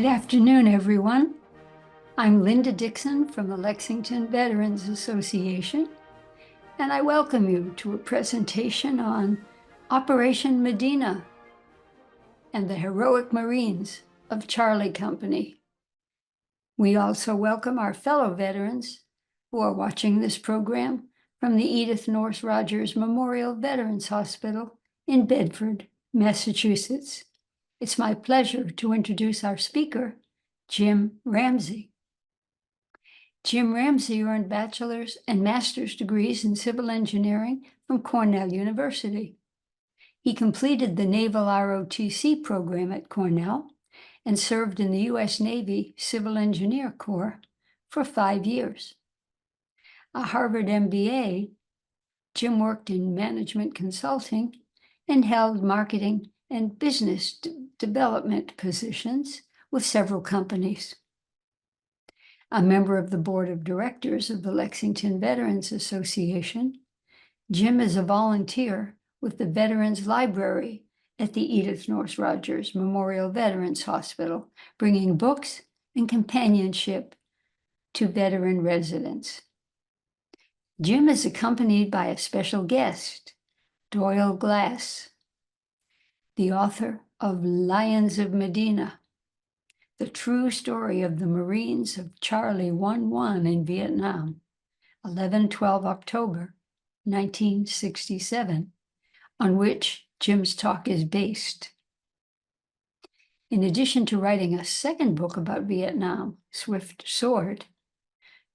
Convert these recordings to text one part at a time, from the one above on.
Good afternoon, everyone. I'm Linda Dixon from the Lexington Veterans Association, and I welcome you to a presentation on Operation Medina and the heroic Marines of Charlie Company. We also welcome our fellow veterans who are watching this program from the Edith North Rogers Memorial Veterans Hospital in Bedford, Massachusetts. It's my pleasure to introduce our speaker, Jim Ramsey. Jim Ramsey earned bachelor's and master's degrees in civil engineering from Cornell University. He completed the Naval ROTC program at Cornell and served in the U.S. Navy Civil Engineer Corps for 5 years. A Harvard MBA, Jim worked in management consulting and held marketing and business development positions with several companies. A member of the board of directors of the Lexington Veterans Association, Jim is a volunteer with the Veterans Library at the Edith North Rogers Memorial Veterans Hospital, bringing books and companionship to veteran residents. Jim is accompanied by a special guest, Doyle Glass, the author of Lions of Medina, the true story of the Marines of Charlie 1-1 in Vietnam, 11-12 October 1967, on which Jim's talk is based. In addition to writing a second book about Vietnam, Swift Sword,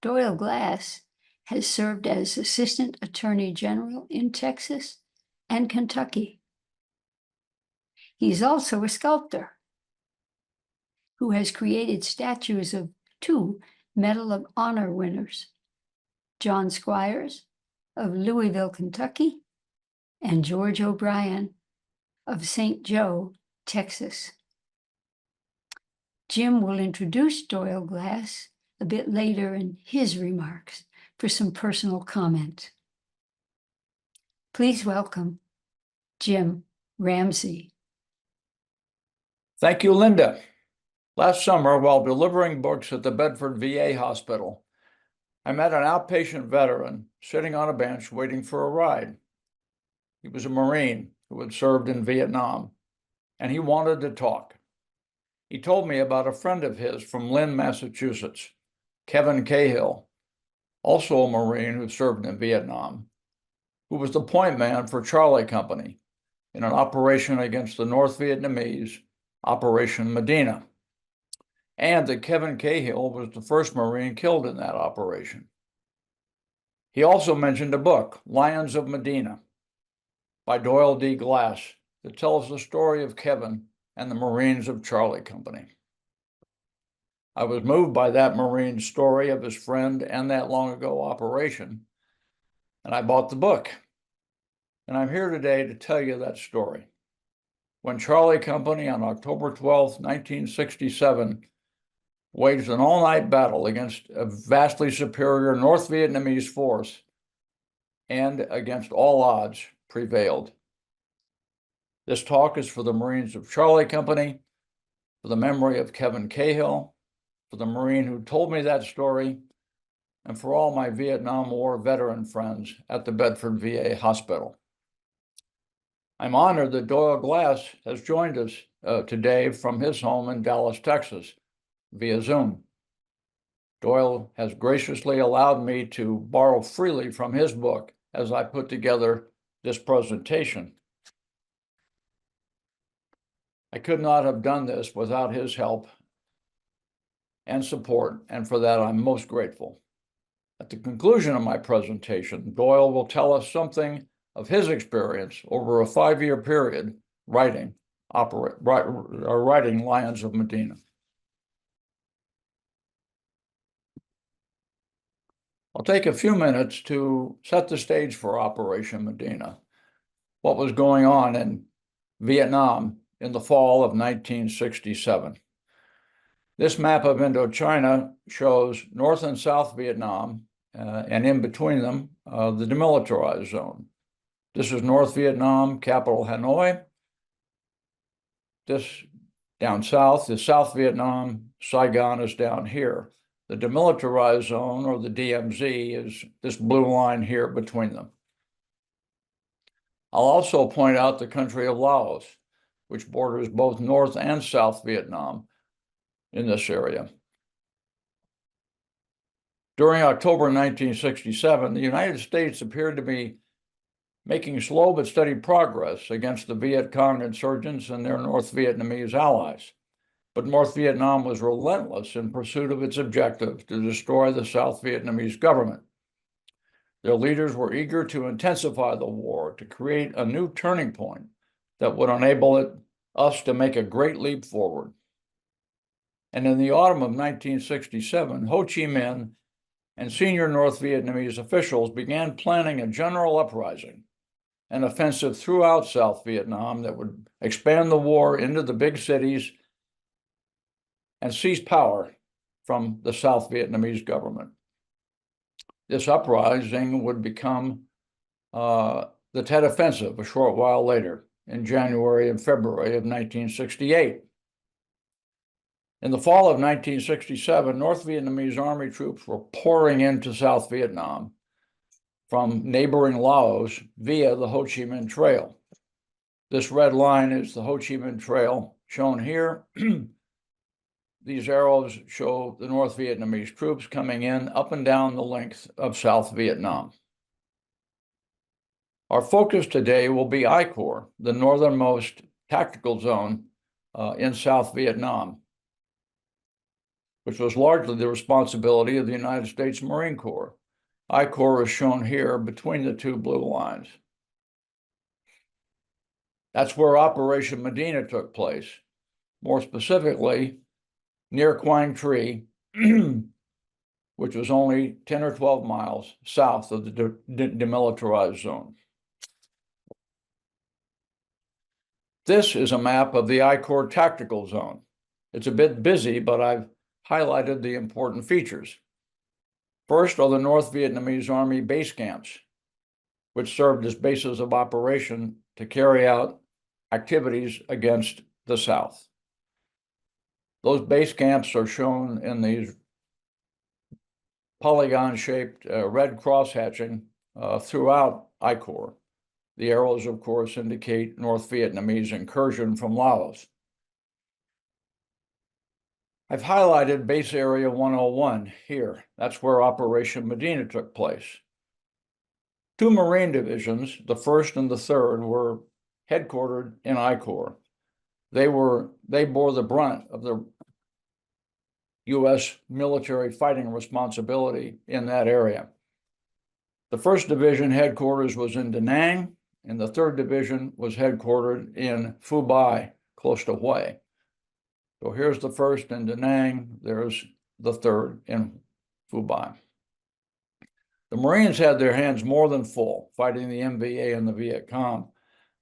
Doyle Glass has served as Assistant Attorney General in Texas and Kentucky. He's also a sculptor who has created statues of 2 Medal of Honor winners, John Squires of Louisville, Kentucky, and George O'Brien of St. Joe, Texas. Jim will introduce Doyle Glass a bit later in his remarks for some personal comment. Please welcome Jim Ramsey. Thank you, Linda. Last summer, while delivering books at the Bedford VA hospital, I met an outpatient veteran sitting on a bench waiting for a ride. He was a Marine who had served in Vietnam, and he wanted to talk. He told me about a friend of his from Lynn, Massachusetts, Kevin Cahill, also a Marine who served in Vietnam, who was the point man for Charlie Company in an operation against the North Vietnamese, Operation Medina, and that Kevin Cahill was the first Marine killed in that operation. He also mentioned a book, Lions of Medina, by Doyle D. Glass, that tells the story of Kevin and the Marines of Charlie Company. I was moved by that Marine's story of his friend and that long ago operation, and I bought the book. And I'm here today to tell you that story. When Charlie Company on October 12, 1967, waged an all-night battle against a vastly superior North Vietnamese force and against all odds prevailed. This talk is for the Marines of Charlie Company, for the memory of Kevin Cahill, for the Marine who told me that story, and for all my Vietnam War veteran friends at the Bedford VA hospital. I'm honored that Doyle Glass has joined us today from his home in Dallas, Texas, via Zoom. Doyle has graciously allowed me to borrow freely from his book as I put together this presentation. I could not have done this without his help and support, and for that I'm most grateful. At the conclusion of my presentation, Doyle will tell us something of his experience over a 5-year period writing Lions of Medina. I'll take a few minutes to set the stage for Operation Medina, what was going on in Vietnam in the fall of 1967. This map of Indochina shows North and South Vietnam, and in between them, the demilitarized zone. This is North Vietnam, capital Hanoi. This Down south is South Vietnam. Saigon is down here. The demilitarized zone, or the DMZ, is this blue line here between them. I'll also point out the country of Laos, which borders both North and South Vietnam in this area. During October 1967, the United States appeared to be making slow but steady progress against the Viet Cong insurgents and their North Vietnamese allies. But North Vietnam was relentless in pursuit of its objective to destroy the South Vietnamese government. Their leaders were eager to intensify the war, to create a new turning point that would enable us to make a great leap forward. And in the autumn of 1967, Ho Chi Minh and senior North Vietnamese officials began planning a general uprising, an offensive throughout South Vietnam that would expand the war into the big cities and seize power from the South Vietnamese government. This uprising would become the Tet Offensive a short while later, in January and February of 1968. In the fall of 1967, North Vietnamese Army troops were pouring into South Vietnam from neighboring Laos via the Ho Chi Minh Trail. This red line is the Ho Chi Minh Trail shown here. These arrows show the North Vietnamese troops coming in up and down the length of South Vietnam. Our focus today will be I Corps, the northernmost tactical zone in South Vietnam, which was largely the responsibility of the United States Marine Corps. I Corps is shown here between the two blue lines. That's where Operation Medina took place. More specifically, near Quang Tri, which was only 10 or 12 miles south of the demilitarized zone. This is a map of the I Corps tactical zone. It's a bit busy, but I've highlighted the important features. First are the North Vietnamese Army base camps, which served as bases of operation to carry out activities against the South. Those base camps are shown in these polygon-shaped red cross-hatching throughout I Corps. The arrows, of course, indicate North Vietnamese incursion from Laos. I've highlighted Base Area 101 here. That's where Operation Medina took place. Two Marine divisions, the 1st and the 3rd, were headquartered in I Corps. They bore the brunt of the U.S. military fighting responsibility in that area. The 1st Division headquarters was in Da Nang, and the 3rd Division was headquartered in Phu Bai, close to Hue. So here's the 1st in Da Nang, there's the 3rd in Phu Bai. The Marines had their hands more than full fighting the MVA and the Viet Cong.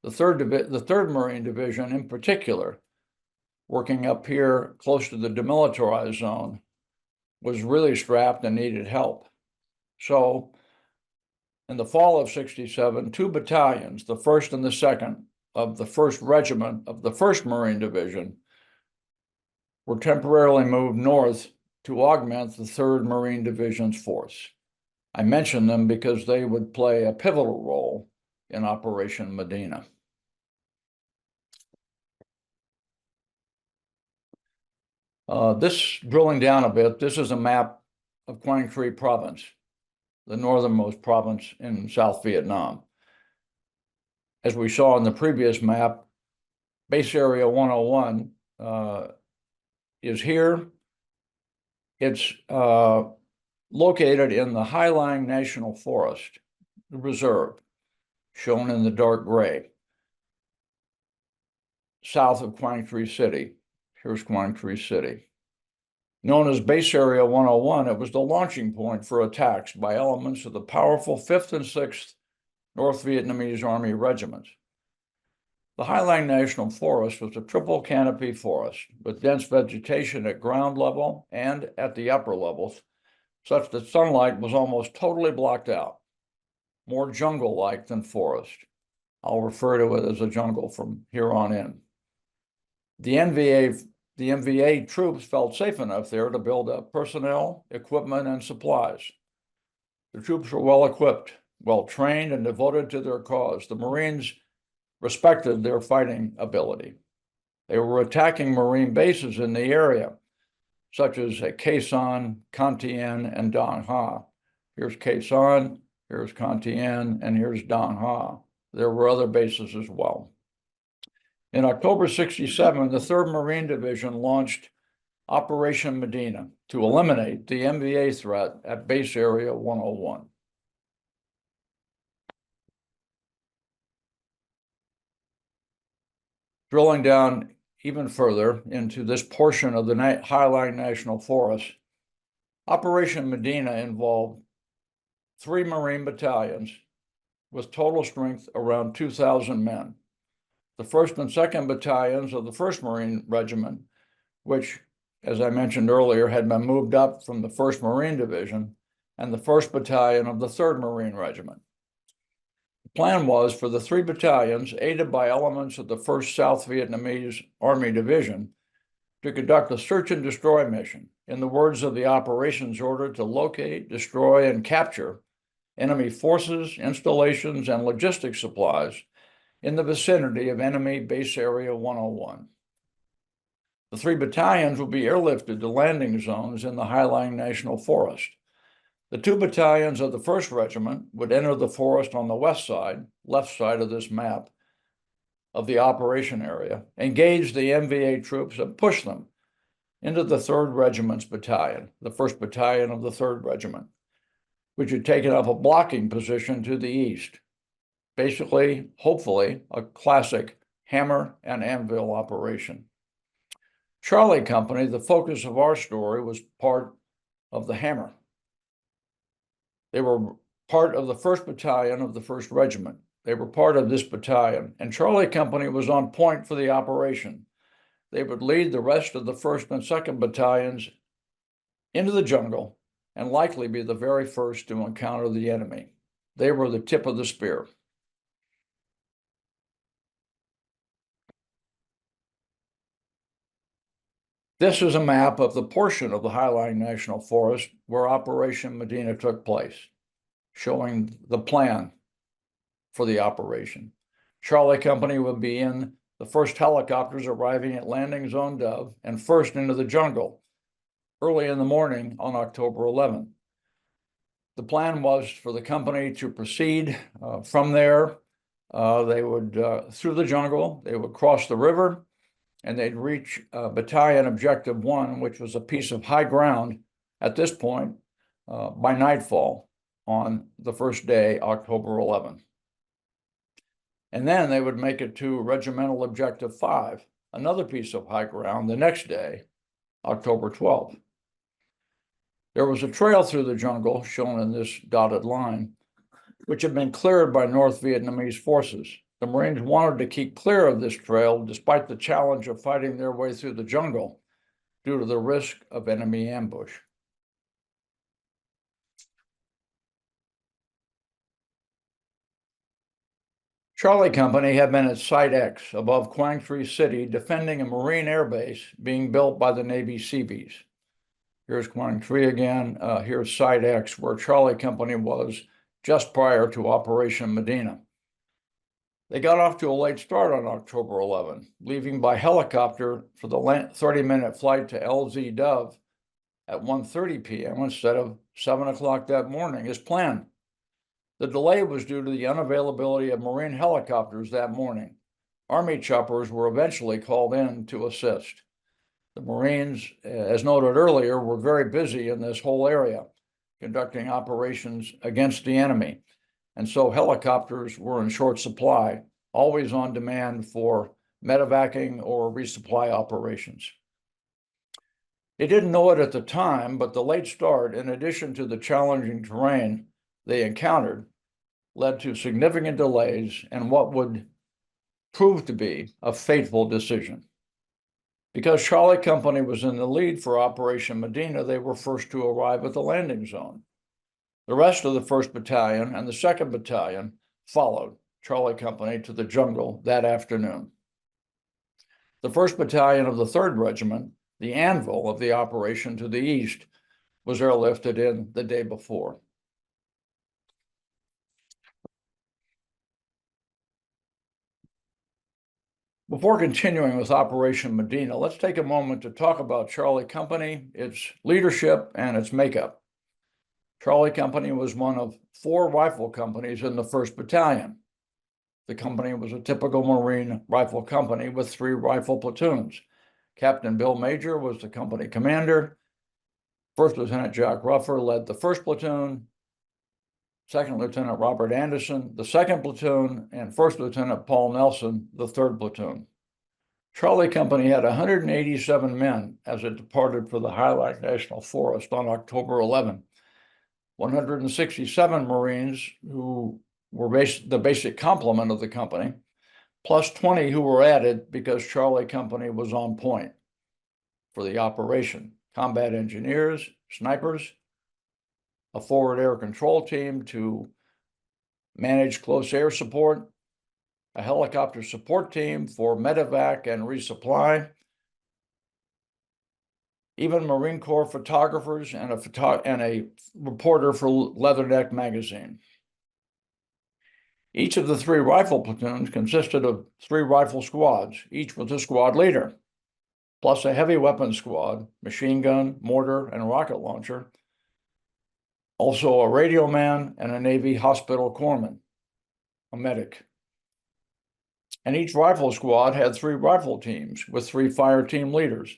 The 3rd Marine Division in particular, working up here close to the demilitarized zone, was really strapped and needed help. So in the fall of 67, 2 battalions, the 1st and the 2nd of the 1st Regiment of the 1st Marine Division, were temporarily moved north to augment the 3rd Marine Division's force. I mention them because they would play a pivotal role in Operation Medina. This, drilling down a bit, this is a map of Quang Tri province, the northernmost province in South Vietnam. As we saw in the previous map, Base Area 101 is here. It's located in the Hai Lang National Forest Reserve, shown in the dark gray, south of Quang Tri City. Here's Quang Tri City. Known as Base Area 101, it was the launching point for attacks by elements of the powerful 5th and 6th North Vietnamese Army regiments. The Hai Lang National Forest was a triple canopy forest with dense vegetation at ground level and at the upper levels, such that sunlight was almost totally blocked out, more jungle-like than forest. I'll refer to it as a jungle from here on in. The NVA troops felt safe enough there to build up personnel, equipment, and supplies. The troops were well equipped, well trained, and devoted to their cause. The Marines respected their fighting ability. They were attacking Marine bases in the area, such as at Khe Sanh, Can Tien, and Dong Ha. Here's Khe Sanh, here's Can Tien, and here's Dong Ha. There were other bases as well. In October 1967, the 3rd Marine Division launched Operation Medina to eliminate the NVA threat at Base Area 101. Drilling down even further into this portion of the Highline National Forest, Operation Medina involved 3 Marine battalions with total strength around 2,000 men. The 1st and 2nd Battalions of the 1st Marine Regiment, which, as I mentioned earlier, had been moved up from the 1st Marine Division, and the 1st Battalion of the 3rd Marine Regiment. The plan was for the 3 battalions, aided by elements of the 1st South Vietnamese Army Division, to conduct a search and destroy mission, in the words of the operations order, to locate, destroy, and capture enemy forces, installations, and logistics supplies in the vicinity of enemy Base Area 101. The 3 battalions would be airlifted to landing zones in the Highline National Forest. The 2 battalions of the 1st Regiment would enter the forest on the west side, left side of this map, of the operation area, engage the NVA troops, and push them into the 3rd Regiment's battalion, the 1st Battalion of the 3rd Regiment, which had taken up a blocking position to the east. Basically, hopefully, a classic hammer and anvil operation. Charlie Company, the focus of our story, was part of the hammer. They were part of the 1st Battalion of the 1st Regiment. They were part of this battalion, and Charlie Company was on point for the operation. They would lead the rest of the 1st and 2nd Battalions into the jungle and likely be the very first to encounter the enemy. They were the tip of the spear. This is a map of the portion of the Highline National Forest where Operation Medina took place, showing the plan for the operation. Charlie Company would be in the 1st helicopters arriving at Landing Zone Dove and first into the jungle early in the morning on October 11th. The plan was for the company to proceed from there. They would, through the jungle, they would cross the river, and they'd reach Battalion Objective 1, which was a piece of high ground at this point by nightfall on the first day, October 11th. And then they would make it to Regimental Objective 5, another piece of high ground, the next day, October 12th. There was a trail through the jungle, shown in this dotted line, which had been cleared by North Vietnamese forces. The Marines wanted to keep clear of this trail despite the challenge of fighting their way through the jungle due to the risk of enemy ambush. Charlie Company had been at Site X above Quang Tri City defending a Marine air base being built by the Navy Seabees. Here's Quang Tri again. Here's Site X, where Charlie Company was just prior to Operation Medina. They got off to a late start on October 11, leaving by helicopter for the 30-minute flight to LZ Dove at 1:30 p.m. instead of 7 o'clock that morning as planned. The delay was due to the unavailability of Marine helicopters that morning. Army choppers were eventually called in to assist. The Marines, as noted earlier, were very busy in this whole area, conducting operations against the enemy. And so helicopters were in short supply, always on demand for medevacing or resupply operations. They didn't know it at the time, but the late start, in addition to the challenging terrain they encountered, led to significant delays and what would prove to be a fateful decision. Because Charlie Company was in the lead for Operation Medina, they were first to arrive at the landing zone. The rest of the 1st Battalion and the 2nd Battalion followed Charlie Company to the jungle that afternoon. The First Battalion of the Third Regiment, the anvil of the operation to the east, was airlifted in the day before. Before continuing with Operation Medina, let's take a moment to talk about Charlie Company, its leadership, and its makeup. Charlie Company was one of 4 rifle companies in the 1st Battalion. The company was a typical Marine rifle company with 3 rifle platoons. Captain Bill Major was the company commander. First Lieutenant Jack Ruffer led the 1st platoon. Second Lieutenant Robert Anderson, the 2nd platoon, and First Lieutenant Paul Nelson, the 3rd platoon. Charlie Company had 187 men as it departed for the Highland National Forest on October 11. 167 Marines who were the basic complement of the company, plus 20 who were added because Charlie Company was on point for the operation. Combat engineers, snipers, a forward air control team to manage close air support, a helicopter support team for Medevac and resupply, even Marine Corps photographers and a reporter for Leatherneck magazine. Each of the 3 rifle platoons consisted of 3 rifle squads, each with a squad leader, plus a heavy weapons squad, machine gun, mortar, and rocket launcher, also a radio man and a Navy hospital corpsman, a medic. And each rifle squad had 3 rifle teams with 3 fire team leaders.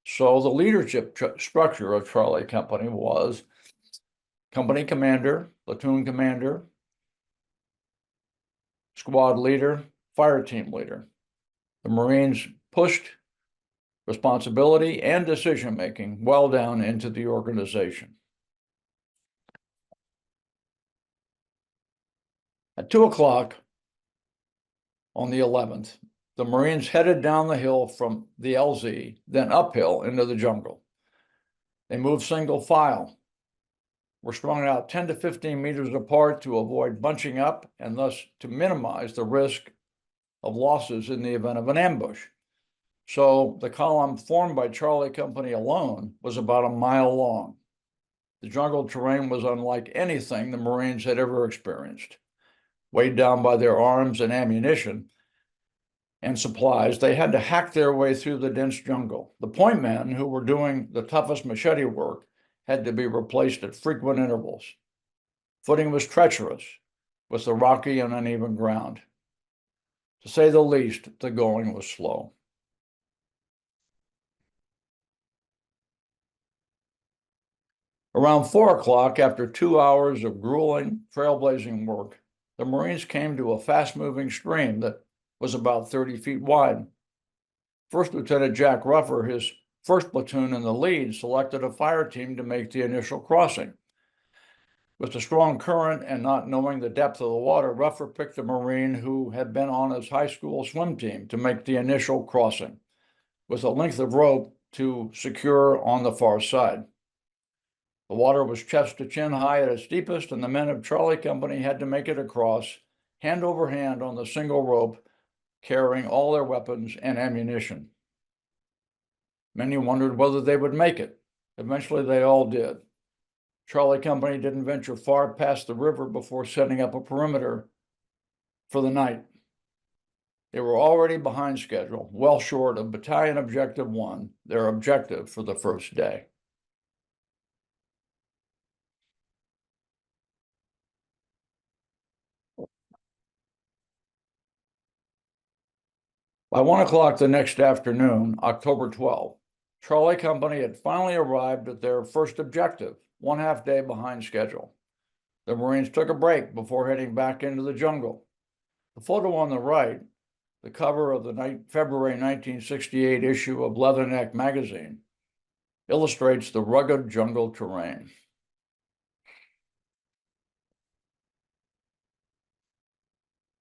So the leadership structure of Charlie Company was company commander, platoon commander, squad leader, fire team leader. The Marines pushed responsibility and decision-making well down into the organization. At 2 o'clock on the 11th, the Marines headed down the hill from the LZ, then uphill into the jungle. They moved single file, were strung out 10 to 15 meters apart to avoid bunching up and thus to minimize the risk of losses in the event of an ambush. So the column formed by Charlie Company alone was about a mile long. The jungle terrain was unlike anything the Marines had ever experienced. Weighed down by their arms and ammunition and supplies, they had to hack their way through the dense jungle. The point men, who were doing the toughest machete work, had to be replaced at frequent intervals. Footing was treacherous, with the rocky and uneven ground. To say the least, the going was slow. Around 4 o'clock, after 2 hours of grueling, trailblazing work, the Marines came to a fast-moving stream that was about 30 feet wide. First Lieutenant Jack Ruffer, his 1st platoon in the lead, selected a fire team to make the initial crossing. With the strong current and not knowing the depth of the water, Ruffer picked a Marine who had been on his high school swim team to make the initial crossing, with a length of rope to secure on the far side. The water was chest to chin high at its deepest, and the men of Charlie Company had to make it across, hand over hand on the single rope, carrying all their weapons and ammunition. Many wondered whether they would make it. Eventually, they all did. Charlie Company didn't venture far past the river before setting up a perimeter for the night. They were already behind schedule, well short of Battalion Objective 1, their objective for the first day. By 1 o'clock the next afternoon, October 12th, Charlie Company had finally arrived at their first objective, 1/2 day behind schedule. The Marines took a break before heading back into the jungle. The photo on the right, the cover of the February 1968 issue of Leatherneck magazine, illustrates the rugged jungle terrain.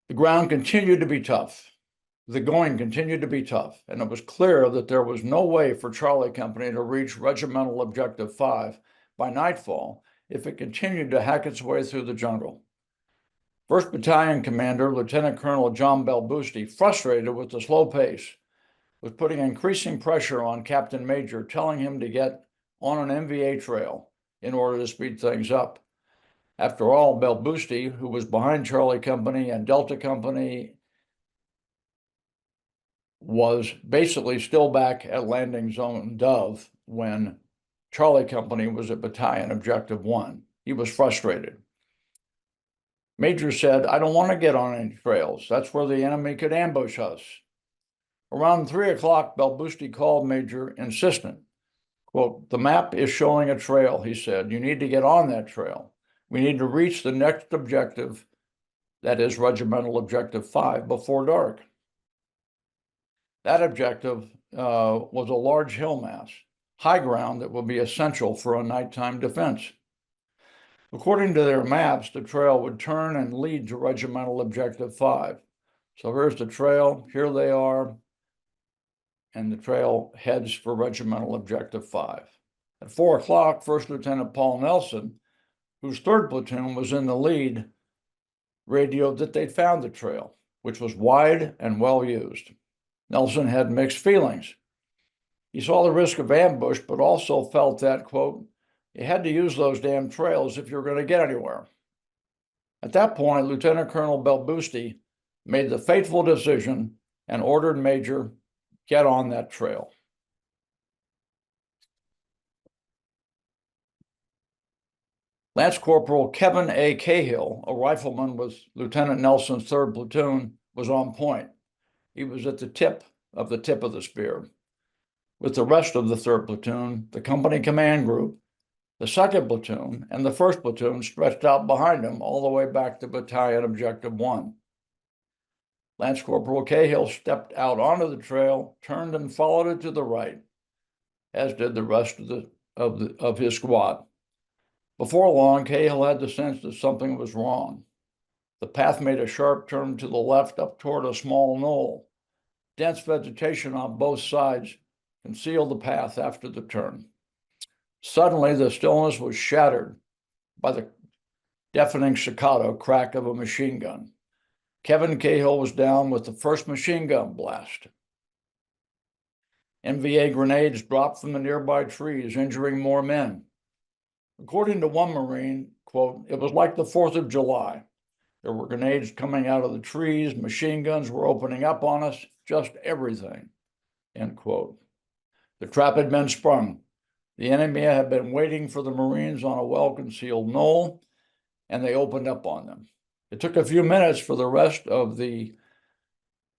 The ground continued to be tough. The going continued to be tough, and it was clear that there was no way for Charlie Company to reach Regimental Objective 5 by nightfall if it continued to hack its way through the jungle. First Battalion Commander Lieutenant Colonel John Belboosti, frustrated with the slow pace, was putting increasing pressure on Captain Major, telling him to get on an MVA trail in order to speed things up. After all, Belbusti, who was behind Charlie Company and Delta Company, was basically still back at landing zone Dove when Charlie Company was at Battalion Objective 1. He was frustrated. Major said, "I don't want to get on any trails. That's where the enemy could ambush us." Around 3 o'clock, Belbusti called Major, insistent. Quote, "The map is showing a trail," he said. "You need to get on that trail. We need to reach the next objective, that is Regimental Objective 5, before dark." That objective was a large hill mass, high ground that will be essential for a nighttime defense. According to their maps, the trail would turn and lead to Regimental Objective 5. So here's the trail, here they are, and the trail heads for Regimental Objective 5. At 4 o'clock, First Lieutenant Paul Nelson, whose 3rd platoon was in the lead, radioed that they'd found the trail, which was wide and well used. Nelson had mixed feelings. He saw the risk of ambush, but also felt that, quote, "You had to use those damn trails if you're going to get anywhere." At that point, Lieutenant Colonel Belbusti made the fateful decision and ordered Major, "Get on that trail." Lance Corporal Kevin A. Cahill, a rifleman with Lieutenant Nelson's 3rd platoon, was on point. He was at the tip of the spear. With the rest of the 3rd platoon, the company command group, the 2nd platoon, and the 1st platoon stretched out behind him all the way back to Battalion Objective 1. Lance Corporal Cahill stepped out onto the trail, turned and followed it to the right, as did the rest of his squad. Before long, Cahill had the sense that something was wrong. The path made a sharp turn to the left up toward a small knoll. Dense vegetation on both sides concealed the path after the turn. Suddenly, the stillness was shattered by the deafening staccato crack of a machine gun. Kevin Cahill was down with the first machine gun blast. NVA grenades dropped from the nearby trees, injuring more men. According to one Marine, quote, "It was like the 4th of July. There were grenades coming out of the trees, machine guns were opening up on us, just everything," end quote. The trap had been sprung. The enemy had been waiting for the Marines on a well-concealed knoll, and they opened up on them. It took a few minutes for the rest of the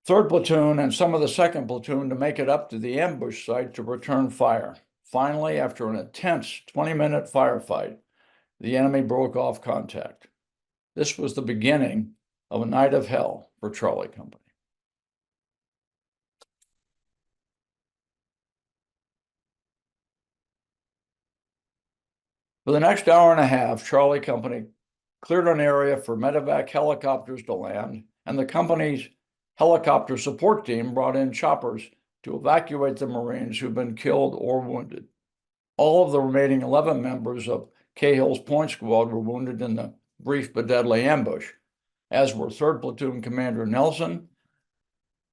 3rd platoon and some of the 2nd platoon to make it up to the ambush site to return fire. Finally, after an intense 20-minute firefight, the enemy broke off contact. This was the beginning of a night of hell for Charlie Company. For the next hour and a half, Charlie Company cleared an area for Medevac helicopters to land, and the company's helicopter support team brought in choppers to evacuate the Marines who'd been killed or wounded. All of the remaining 11 members of Cahill's point squad were wounded in the brief but deadly ambush, as were 3rd Platoon Commander Nelson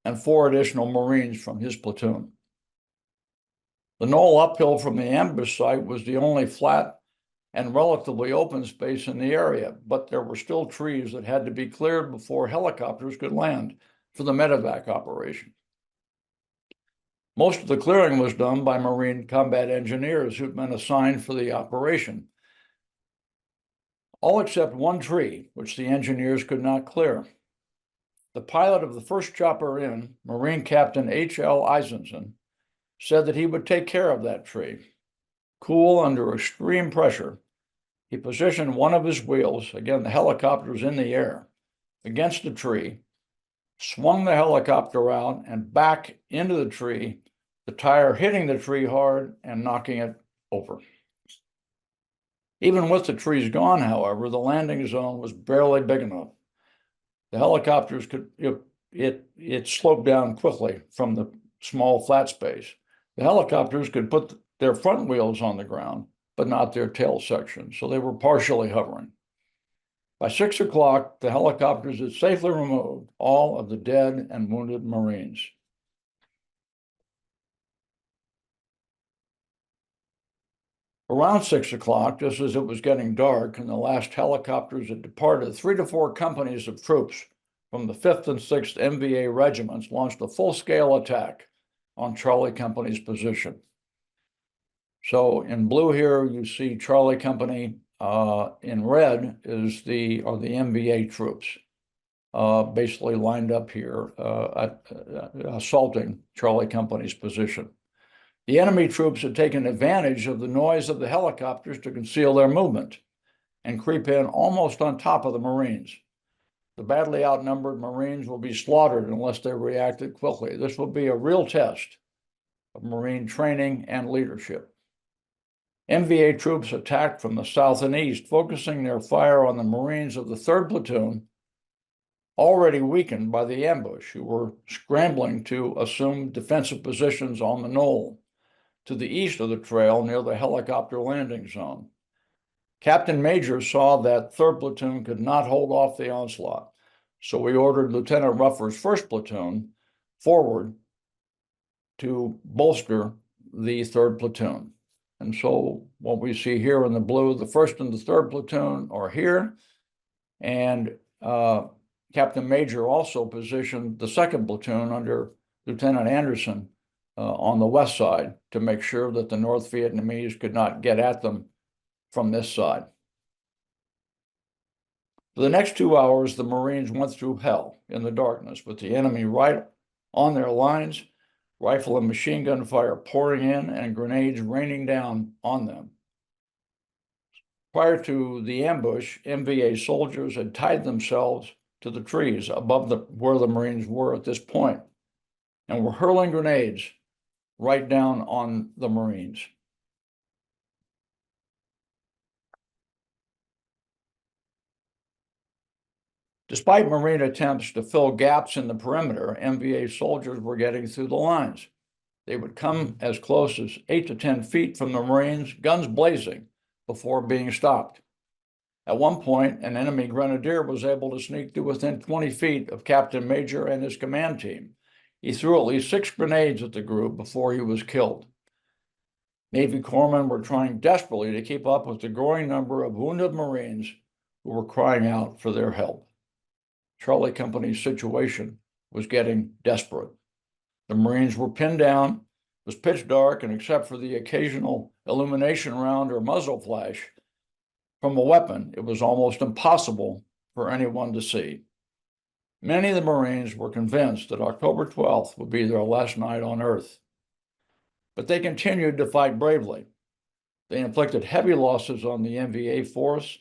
and 4 additional Marines from his platoon. The knoll uphill from the ambush site was the only flat and relatively open space in the area, but there were still trees that had to be cleared before helicopters could land for the Medevac operation. Most of the clearing was done by Marine combat engineers who'd been assigned for the operation, all except one tree, which the engineers could not clear. The pilot of the first chopper in, Marine Captain H.L. Eisenson, said that he would take care of that tree. Cool under extreme pressure, he positioned one of his wheels, again, the helicopter's in the air, against the tree, swung the helicopter out and back into the tree, the tire hitting the tree hard and knocking it over. Even with the trees gone, however, the landing zone was barely big enough. The helicopters could, it sloped down quickly from the small flat space. The helicopters could put their front wheels on the ground, but not their tail section, so they were partially hovering. By 6 o'clock, the helicopters had safely removed all of the dead and wounded Marines. Around 6 o'clock, just as it was getting dark and the last helicopters had departed, 3 to 4 companies of troops from the 5th and 6th MVA regiments launched a full-scale attack on Charlie Company's position. So in blue here, you see Charlie Company. In red are the MVA troops, basically lined up here, assaulting Charlie Company's position. The enemy troops had taken advantage of the noise of the helicopters to conceal their movement and creep in almost on top of the Marines. The badly outnumbered Marines will be slaughtered unless they reacted quickly. This will be a real test of Marine training and leadership. MVA troops attacked from the south and east, focusing their fire on the Marines of the 3rd Platoon, already weakened by the ambush, who were scrambling to assume defensive positions on the knoll to the east of the trail near the helicopter landing zone. Captain Major saw that 3rd Platoon could not hold off the onslaught, so he ordered Lieutenant Ruffer's 1st Platoon forward to bolster the 3rd Platoon. And so what we see here in the blue, the 1st and the 3rd Platoon are here, and Captain Major also positioned the 2nd Platoon under Lieutenant Anderson on the west side to make sure that the North Vietnamese could not get at them from this side. For the next 2 hours, the Marines went through hell in the darkness with the enemy right on their lines, rifle and machine gun fire pouring in and grenades raining down on them. Prior to the ambush, MVA soldiers had tied themselves to the trees above where the Marines were at this point and were hurling grenades right down on the Marines. Despite Marine attempts to fill gaps in the perimeter, MVA soldiers were getting through the lines. They would come as close as 8 to 10 feet from the Marines, guns blazing, before being stopped. At one point, an enemy grenadier was able to sneak to within 20 feet of Captain Major and his command team. He threw at least 6 grenades at the group before he was killed. Navy corpsmen were trying desperately to keep up with the growing number of wounded Marines who were crying out for their help. Charlie Company's situation was getting desperate. The Marines were pinned down, it was pitch dark, and except for the occasional illumination round or muzzle flash from a weapon, it was almost impossible for anyone to see. Many of the Marines were convinced that October 12th would be their last night on Earth. But they continued to fight bravely. They inflicted heavy losses on the MVA force,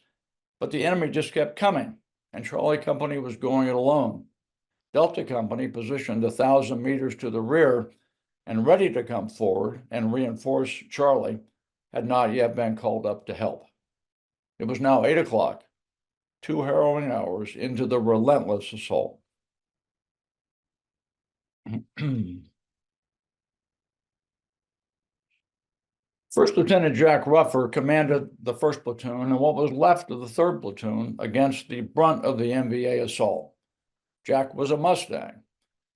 but the enemy just kept coming, and Charlie Company was going it alone. Delta Company, positioned 1,000 meters to the rear and ready to come forward and reinforce Charlie, had not yet been called up to help. It was now 8 o'clock, 2 harrowing hours into the relentless assault. First Lieutenant Jack Ruffer commanded the 1st Platoon and what was left of the 3rd Platoon against the brunt of the MVA assault. Jack was a Mustang,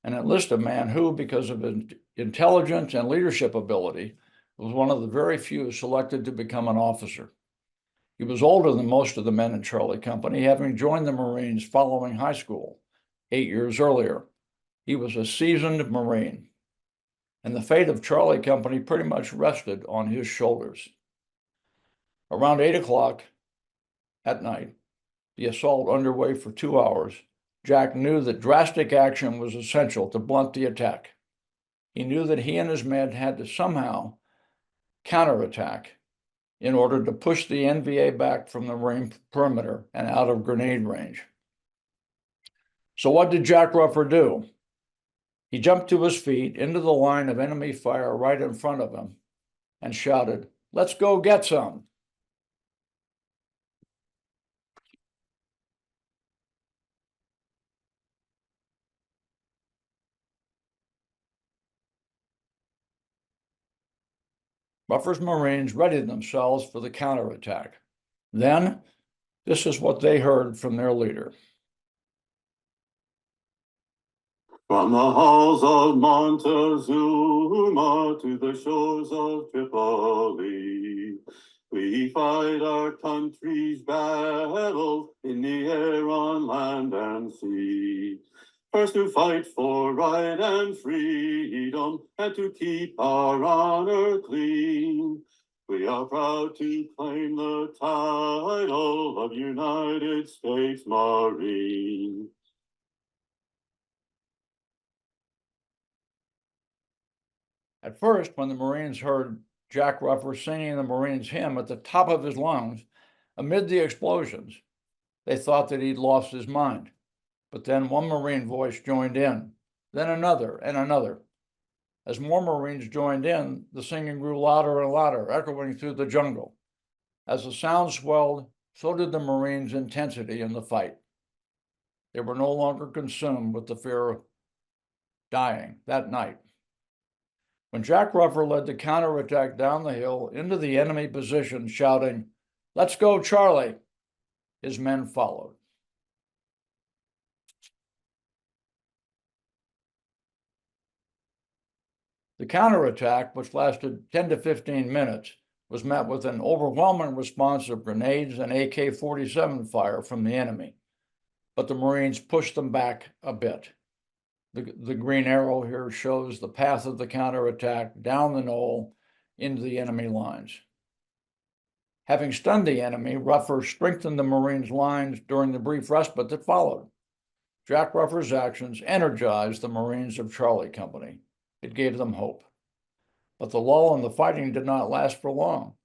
an enlisted man who, because of his intelligence and leadership ability, was one of the very few selected to become an officer. He was older than most of the men in Charlie Company, having joined the Marines following high school 8 years earlier. He was a seasoned Marine, and the fate of Charlie Company pretty much rested on his shoulders. Around 8 o'clock at night, the assault underway for 2 hours, Jack knew that drastic action was essential to blunt the attack. He knew that he and his men had to somehow counterattack in order to push the NVA back from the Marine perimeter and out of grenade range. So what did Jack Ruffer do? He jumped to his feet into the line of enemy fire right in front of him and shouted, "Let's go get some." Ruffer's Marines readied themselves for the counterattack. Then, this is what they heard from their leader. From the halls of Montezuma to the shores of Tripoli, We fight our country's battles in the air, on land and sea. First to fight for right and freedom, and to keep our honor clean. We are proud to claim the title of United States Marine. At first, when the Marines heard Jack Ruffer singing the Marines' hymn at the top of his lungs amid the explosions, they thought that he'd lost his mind. But then one Marine voice joined in, then another and another. As more Marines joined in, the singing grew louder and louder, echoing through the jungle. As the sound swelled, so did the Marines' intensity in the fight. They were no longer consumed with the fear of dying that night. When Jack Ruffer led the counterattack down the hill into the enemy position, shouting, "Let's go, Charlie," his men followed. The counterattack, which lasted 10 to 15 minutes, was met with an overwhelming response of grenades and AK-47 fire from the enemy, but the Marines pushed them back a bit. The green arrow here shows the path of the counterattack down the knoll into the enemy lines. Having stunned the enemy, Ruffer strengthened the Marines' lines during the brief respite that followed. Jack Ruffer's actions energized the Marines of Charlie Company. It gave them hope. But the lull in the fighting did not last for long.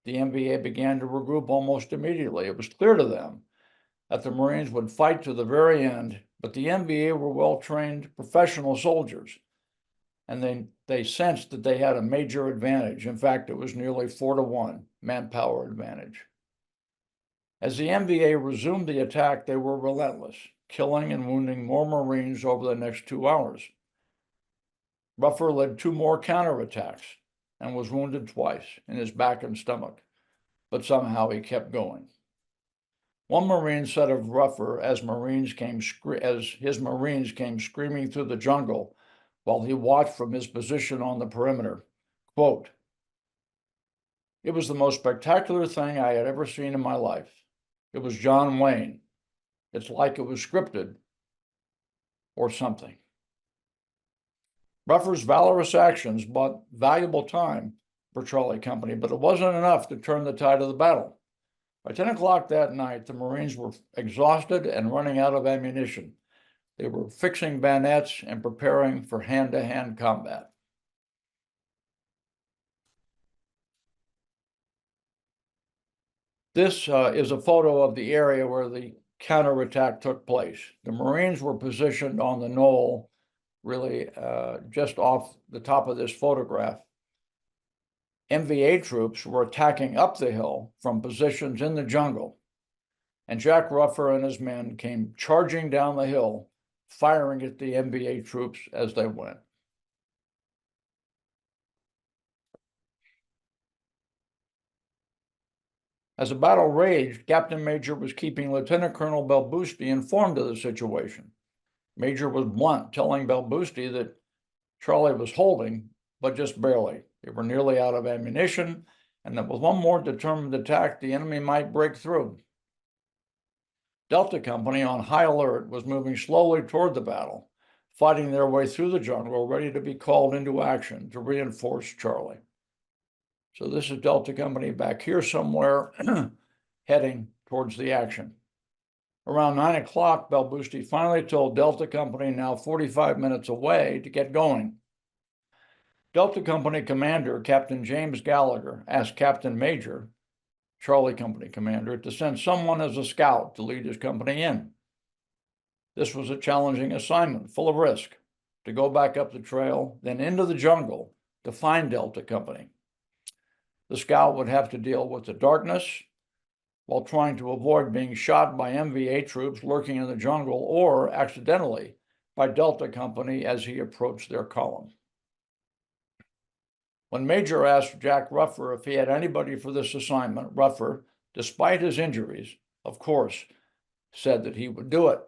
The NVA began to regroup almost immediately. It was clear to them that the Marines would fight to the very end, but the NVA were well-trained professional soldiers, and they sensed that they had a major advantage. In fact, it was nearly 4-to-1 manpower advantage. As the NVA resumed the attack, they were relentless, killing and wounding more Marines over the next 2 hours. Ruffer led 2 more counterattacks and was wounded twice in his back and stomach, but somehow he kept going. One Marine said of Ruffer as his Marines came screaming through the jungle while he watched from his position on the perimeter, quote, "It was the most spectacular thing I had ever seen in my life. It was John Wayne. It's like it was scripted or something." Ruffer's valorous actions bought valuable time for Charlie Company, but it wasn't enough to turn the tide of the battle. By 10 o'clock that night, the Marines were exhausted and running out of ammunition. They were fixing bayonets and preparing for hand-to-hand combat. This is a photo of the area where the counterattack took place. The Marines were positioned on the knoll, really just off the top of this photograph. NVA troops were attacking up the hill from positions in the jungle, and Jack Ruffer and his men came charging down the hill, firing at the NVA troops as they went. As the battle raged, Captain Major was keeping Lieutenant Colonel Belbusti informed of the situation. Major was blunt, telling Belbusti that Charlie was holding, but just barely. They were nearly out of ammunition, and that with one more determined attack, the enemy might break through. Delta Company, on high alert, was moving slowly toward the battle, fighting their way through the jungle, ready to be called into action to reinforce Charlie. So this is Delta Company back here somewhere, heading towards the action. Around 9 o'clock, Belbusti finally told Delta Company, now 45 minutes away, to get going. Delta Company commander, Captain James Gallagher, asked Captain Major, Charlie Company commander, to send someone as a scout to lead his company in. This was a challenging assignment, full of risk, to go back up the trail, then into the jungle to find Delta Company. The scout would have to deal with the darkness while trying to avoid being shot by NVA troops lurking in the jungle or accidentally by Delta Company as he approached their column. When Major asked Jack Ruffer if he had anybody for this assignment, Ruffer, despite his injuries, of course, said that he would do it.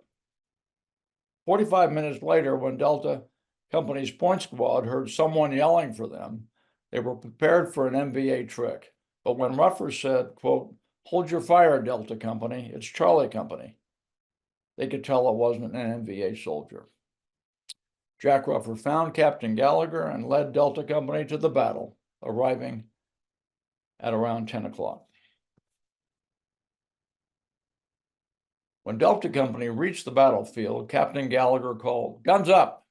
45 minutes later, when Delta Company's point squad heard someone yelling for them, they were prepared for an NVA trick. But when Ruffer said, quote, "Hold your fire, Delta Company, it's Charlie Company," they could tell it wasn't an NVA soldier. Jack Ruffer found Captain Gallagher and led Delta Company to the battle, arriving at around 10 o'clock. When Delta Company reached the battlefield, Captain Gallagher called, "Guns up!"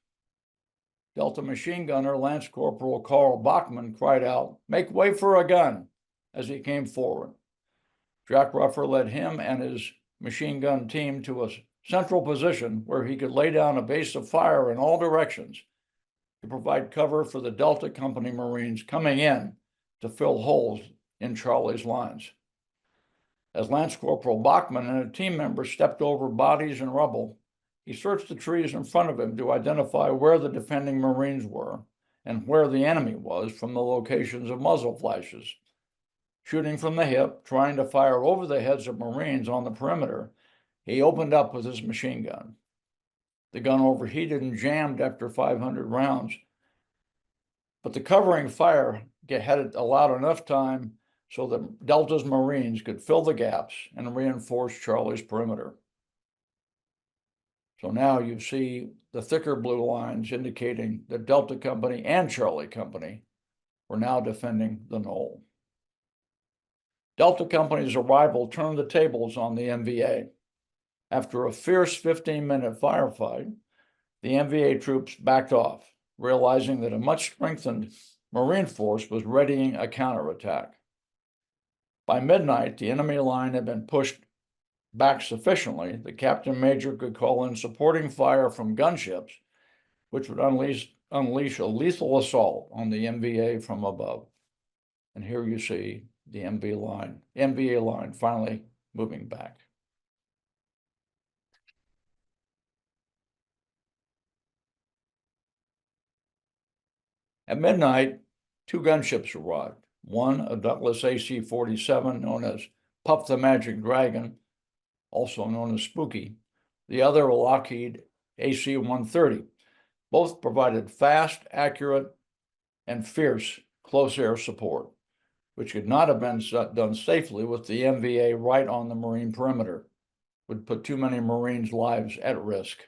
Delta machine gunner Lance Corporal Carl Bachman cried out, "Make way for a gun," as he came forward. Jack Ruffer led him and his machine gun team to a central position where he could lay down a base of fire in all directions to provide cover for the Delta Company Marines coming in to fill holes in Charlie's lines. As Lance Corporal Bachman and a team member stepped over bodies and rubble, he searched the trees in front of him to identify where the defending Marines were and where the enemy was from the locations of muzzle flashes. Shooting from the hip, trying to fire over the heads of Marines on the perimeter, he opened up with his machine gun. The gun overheated and jammed after 500 rounds, but the covering fire had allowed enough time so that Delta's Marines could fill the gaps and reinforce Charlie's perimeter. So now you see the thicker blue lines indicating that Delta Company and Charlie Company were now defending the knoll. Delta Company's arrival turned the tables on the NVA. After a fierce 15-minute firefight, the NVA troops backed off, realizing that a much strengthened Marine force was readying a counterattack. By midnight, the enemy line had been pushed back sufficiently that Captain Major could call in supporting fire from gunships, which would unleash a lethal assault on the NVA from above. And here you see the NVA line finally moving back. At midnight, two gunships arrived. One, a Douglas AC-47 known as Puff the Magic Dragon, also known as Spooky. The other, a Lockheed AC-130. Both provided fast, accurate, and fierce close air support, which could not have been done safely with the NVA right on the Marine perimeter. Would put too many Marines' lives at risk.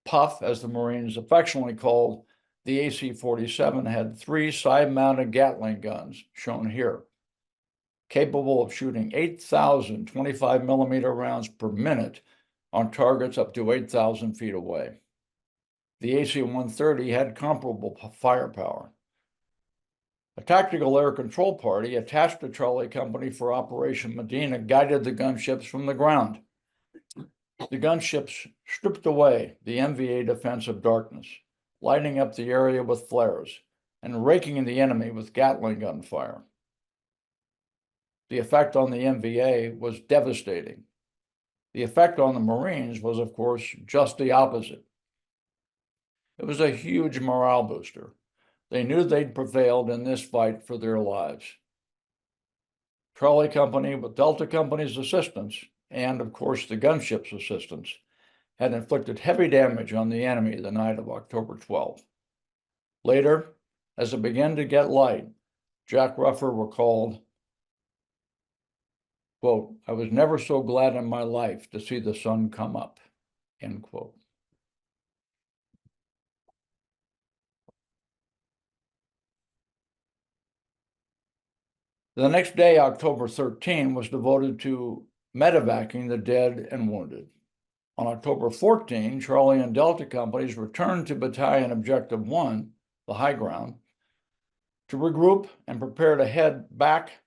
Puff, as the Marines affectionately called the AC-47, had 3 side-mounted Gatling guns, shown here, capable of shooting 8,000 25-millimeter rounds per minute on targets up to 8,000 feet away. The AC-130 had comparable firepower. A tactical air control party attached to Charlie Company for Operation Medina guided the gunships from the ground. The gunships stripped away the NVA defensive darkness, lighting up the area with flares and raking the enemy with Gatling gun fire. The effect on the NVA was devastating. The effect on the Marines was, of course, just the opposite. It was a huge morale booster. They knew they'd prevailed in this fight for their lives. Charlie Company, with Delta Company's assistance, and of course the gunship's assistance, had inflicted heavy damage on the enemy the night of October 12th. Later, as it began to get light, Jack Ruffer recalled, quote, "I was never so glad in my life to see the sun come up," end quote. The next day, October 13, was devoted to medevacing the dead and wounded. On October 14, Charlie and Delta Companies returned to Battalion Objective 1, the high ground, to regroup and prepare to head back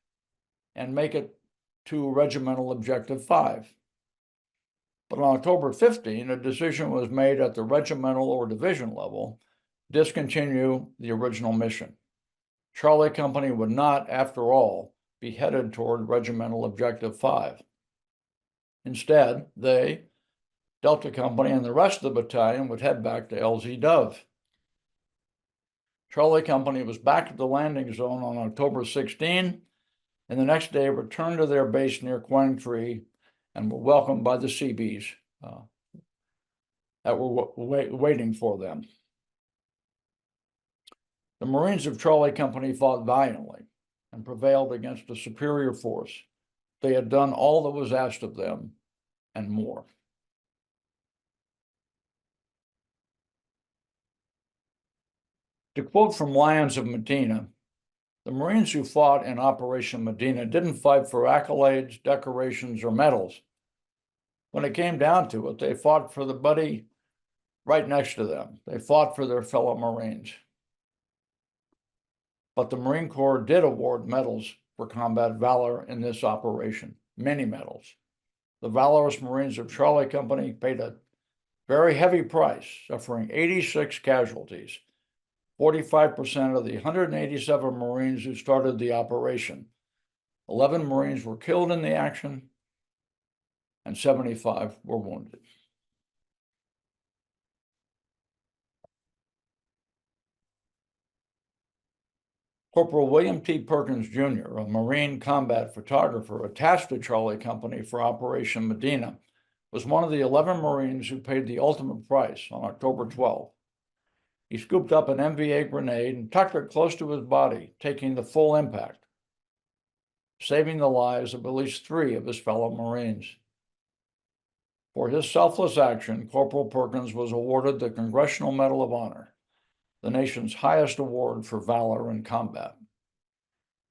and make it to Regimental Objective 5. But on October 15, a decision was made at the regimental or division level to discontinue the original mission. Charlie Company would not, after all, be headed toward Regimental Objective 5. Instead, they, Delta Company, and the rest of the battalion would head back to LZ Dove. Charlie Company was back at the landing zone on October 16, and the next day returned to their base near Quang Tri and were welcomed by the Seabees that were waiting for them. The Marines of Charlie Company fought valiantly. and prevailed against a superior force. They had done all that was asked of them and more. To quote from Lions of Medina, the Marines who fought in Operation Medina didn't fight for accolades, decorations, or medals. When it came down to it, they fought for the buddy right next to them. They fought for their fellow Marines. But the Marine Corps did award medals for combat valor in this operation, many medals. The valorous Marines of Charlie Company paid a very heavy price, suffering 86 casualties, 45% of the 187 Marines who started the operation. 11 Marines were killed in the action, and 75 were wounded. Corporal William T. Perkins, Jr., a Marine combat photographer attached to Charlie Company for Operation Medina, was one of the 11 Marines who paid the ultimate price on October 12. He scooped up an MVA grenade and tucked it close to his body, taking the full impact, saving the lives of at least 3 of his fellow Marines. For his selfless action, Corporal Perkins was awarded the Congressional Medal of Honor, the nation's highest award for valor in combat.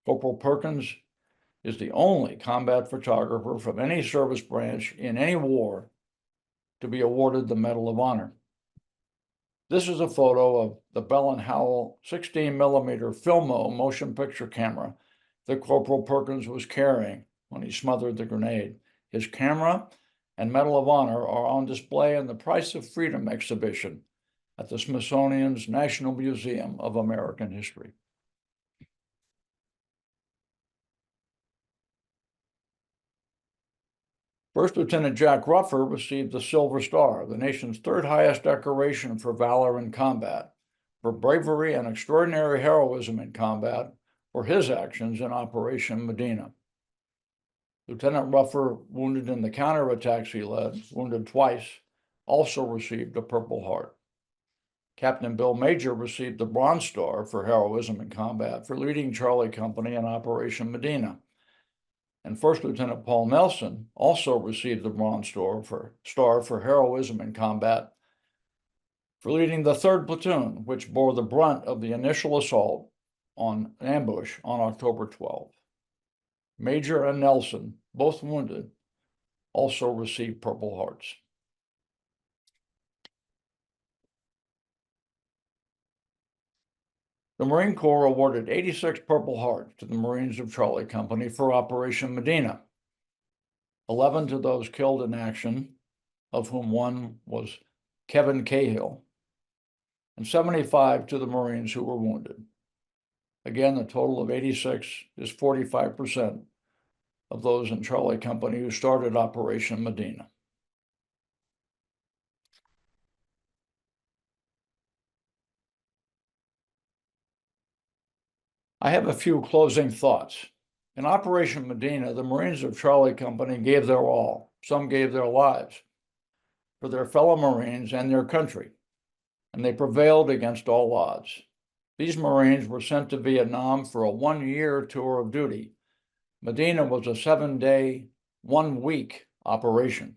Corporal Perkins is the only combat photographer from any service branch in any war to be awarded the Medal of Honor. This is a photo of the Bell & Howell 16mm Filmo motion picture camera that Corporal Perkins was carrying when he smothered the grenade. His camera and Medal of Honor are on display in the Price of Freedom exhibition at the Smithsonian's National Museum of American History. First Lieutenant Jack Ruffer received the Silver Star, the nation's 3rd highest decoration for valor in combat, for bravery and extraordinary heroism in combat for his actions in Operation Medina. Lieutenant Ruffer, wounded in the counterattacks he led, wounded twice, also received a Purple Heart. Captain Bill Major received the Bronze Star for heroism in combat for leading Charlie Company in Operation Medina. And First Lieutenant Paul Nelson also received the Bronze Star for heroism in combat for leading the 3rd Platoon, which bore the brunt of the initial assault on an ambush on October 12. Major and Nelson, both wounded, also received Purple Hearts. The Marine Corps awarded 86 Purple Hearts to the Marines of Charlie Company for Operation Medina, 11 to those killed in action, of whom one was Kevin Cahill, and 75 to the Marines who were wounded. Again, a total of 86 is 45% of those in Charlie Company who started Operation Medina. I have a few closing thoughts. In Operation Medina, the Marines of Charlie Company gave their all. Some gave their lives for their fellow Marines and their country, and they prevailed against all odds. These Marines were sent to Vietnam for a 1-year tour of duty. Medina was a 7-day, 1-week operation.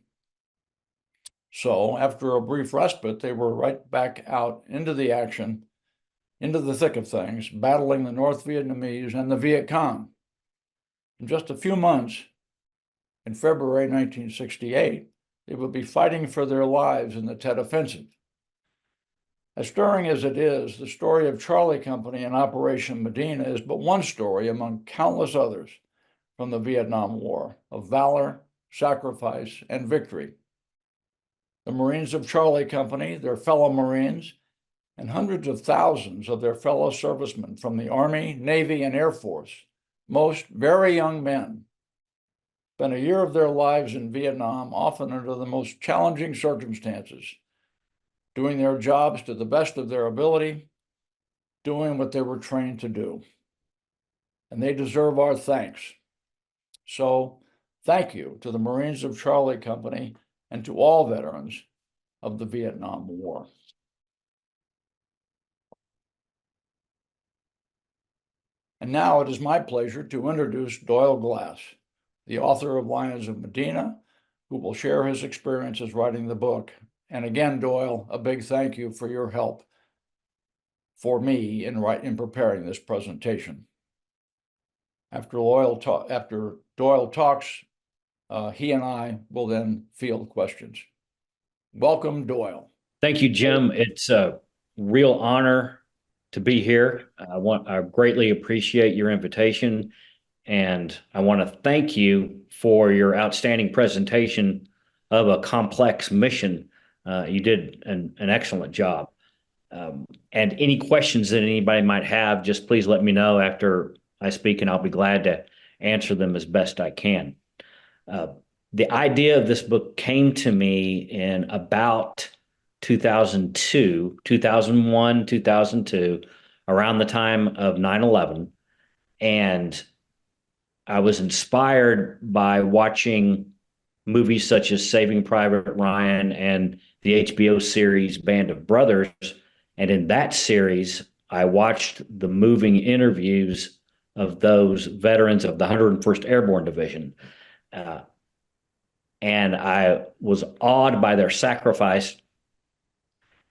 So after a brief respite, they were right back out into the action, into the thick of things, battling the North Vietnamese and the Viet Cong. In just a few months, in February 1968, they would be fighting for their lives in the Tet Offensive. As stirring as it is, the story of Charlie Company and Operation Medina is but one story among countless others from the Vietnam War of valor, sacrifice, and victory. The Marines of Charlie Company, their fellow Marines, and hundreds of thousands of their fellow servicemen from the Army, Navy, and Air Force, most very young men, spent a year of their lives in Vietnam, often under the most challenging circumstances, doing their jobs to the best of their ability, doing what they were trained to do. And they deserve our thanks. So, thank you to the Marines of Charlie Company and to all veterans of the Vietnam War. And now it is my pleasure to introduce Doyle Glass, the author of Lions of Medina, who will share his experiences writing the book. And again, Doyle, a big thank you for your help for me in preparing this presentation. After Doyle talks, he and I will then field questions. Welcome, Doyle. Thank you, Jim. It's a real honor to be here. I greatly appreciate your invitation, and I want to thank you for your outstanding presentation of a complex mission. You did an excellent job. And any questions that anybody might have, just please let me know after I speak, and I'll be glad to answer them as best I can. The idea of this book came to me in about 2002, 2001, 2002, around the time of 9/11. And I was inspired by watching movies such as Saving Private Ryan and the HBO series Band of Brothers. And in that series, I watched the moving interviews of those veterans of the 101st Airborne Division. And I was awed by their sacrifice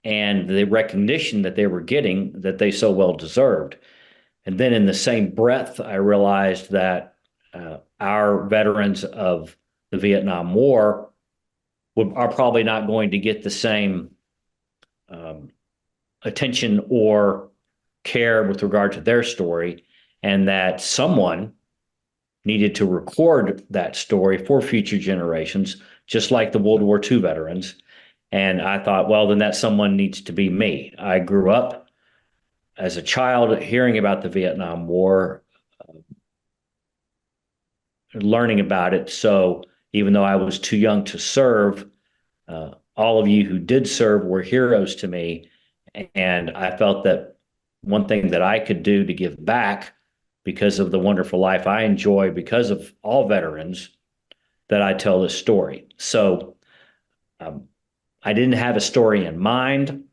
and the recognition that they were getting that they so well deserved. And then in the same breath, I realized that our veterans of the Vietnam War are probably not going to get the same attention or care with regard to their story, and that someone needed to record that story for future generations, just like the World War II veterans. And I thought, well, then that someone needs to be me. I grew up as a child hearing about the Vietnam War, learning about it. So even though I was too young to serve, all of you who did serve were heroes to me. And I felt that one thing that I could do to give back because of the wonderful life I enjoy because of all veterans, that I tell this story. So I didn't have a story in mind,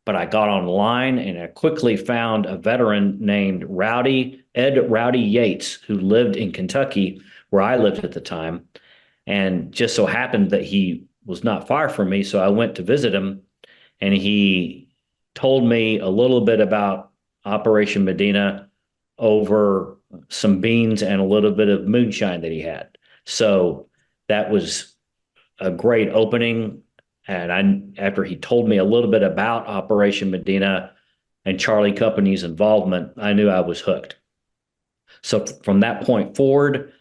but I got online and I quickly found a veteran named Ed Rowdy Yates, who lived in Kentucky, where I lived at the time. And just so happened that he was not far from me. So I went to visit him, and he told me a little bit about Operation Medina over some beans and a little bit of moonshine that he had. So that was a great opening. And after he told me a little bit about Operation Medina and Charlie Company's involvement, I knew I was hooked. So from that point forward,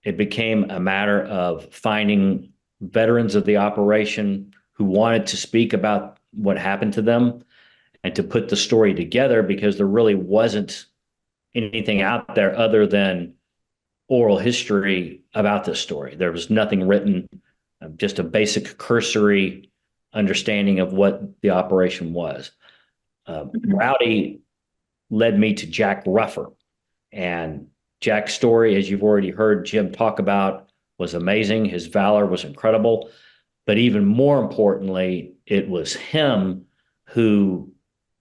it became a matter of finding veterans of the operation who wanted to speak about what happened to them and to put the story together, because there really wasn't anything out there other than oral history about this story. There was nothing written, just a basic cursory understanding of what the operation was. Rowdy led me to Jack Ruffer, and Jack's story, as you've already heard Jim talk about, was amazing. His valor was incredible. But even more importantly, it was him who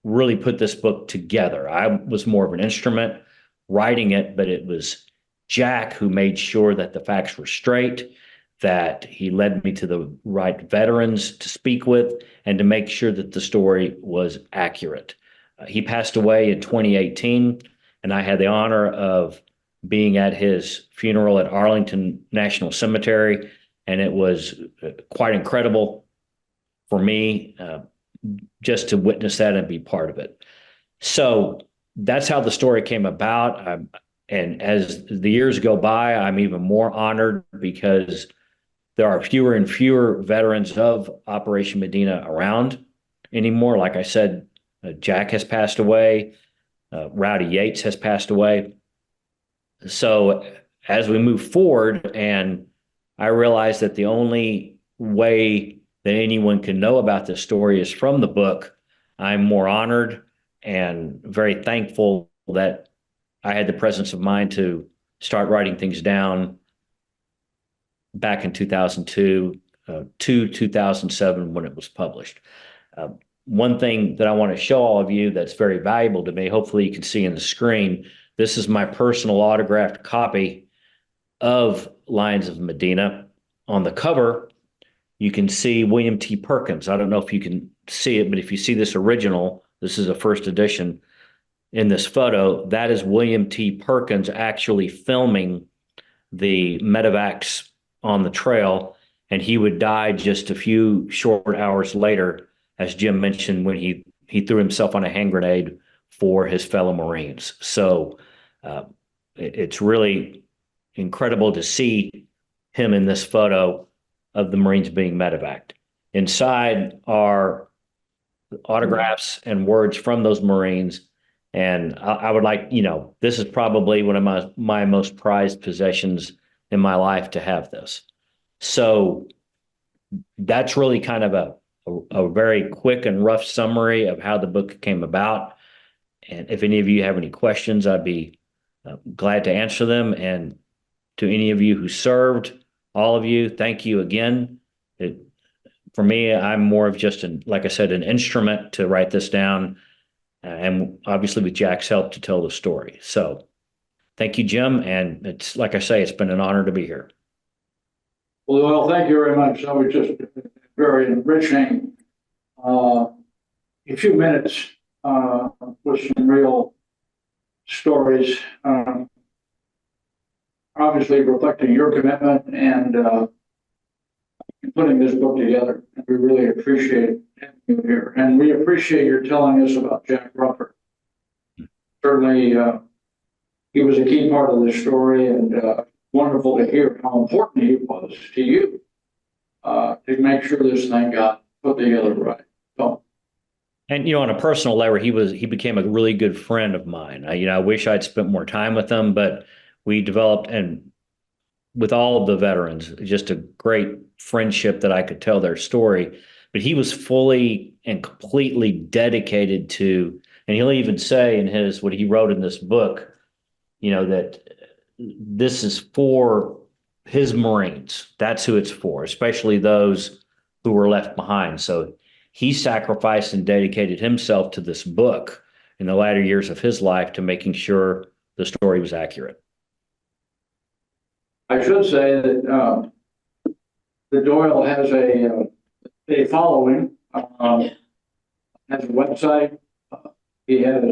really put this book together. I was more of an instrument writing it, but it was Jack who made sure that the facts were straight, that he led me to the right veterans to speak with, and to make sure that the story was accurate. He passed away in 2018, and I had the honor of being at his funeral at Arlington National Cemetery, and it was quite incredible for me just to witness that and be part of it. So that's how the story came about. And as the years go by, I'm even more honored because there are fewer and fewer veterans of Operation Medina around anymore. Like I said, Jack has passed away. Rowdy Yates has passed away. So as we move forward, and I realized that the only way that anyone can know about this story is from the book, I'm more honored and very thankful that I had the presence of mind to start writing things down back in 2002 to 2007 when it was published. One thing that I want to show all of you that's very valuable to me, hopefully you can see in the screen, This is my personal autographed copy of Lions of Medina. On the cover, you can see William T. Perkins. I don't know if you can see it, but if you see this original, this is a first edition. In this photo, that is William T. Perkins actually filming the medevacs on the trail, and he would die just a few short hours later, as Jim mentioned, when he threw himself on a hand grenade for his fellow Marines. So it's really incredible to see him in this photo of the Marines being medevaced. Inside are autographs and words from those Marines. And I would like, this is probably one of my most prized possessions in my life to have this. So that's really kind of a very quick and rough summary of how the book came about. And if any of you have any questions, I'd be glad to answer them. And to any of you who served, all of you, thank you again. For me, I'm more of just, like I said, an instrument to write this down. And obviously with Jack's help to tell the story. So thank you, Jim. And it's, like I say, it's been an honor to be here. Well, thank you very much. That was just very enriching. A few minutes with some real stories, obviously reflecting your commitment and putting this book together. And we really appreciate having you here. And we appreciate your telling us about Jack Rufford. Certainly, he was a key part of the story, and wonderful to hear how important he was to you to make sure this thing got put together right. So, and on a personal level, he became a really good friend of mine. I wish I'd spent more time with him, but we developed, and with all of the veterans, just a great friendship that I could tell their story. But he was fully and completely dedicated to, and he'll even say in what he wrote in this book, that this is for his Marines. That's who it's for, especially those who were left behind. So he sacrificed and dedicated himself to this book in the latter years of his life to making sure the story was accurate. I should say that the Doyle has a following, has a website, he has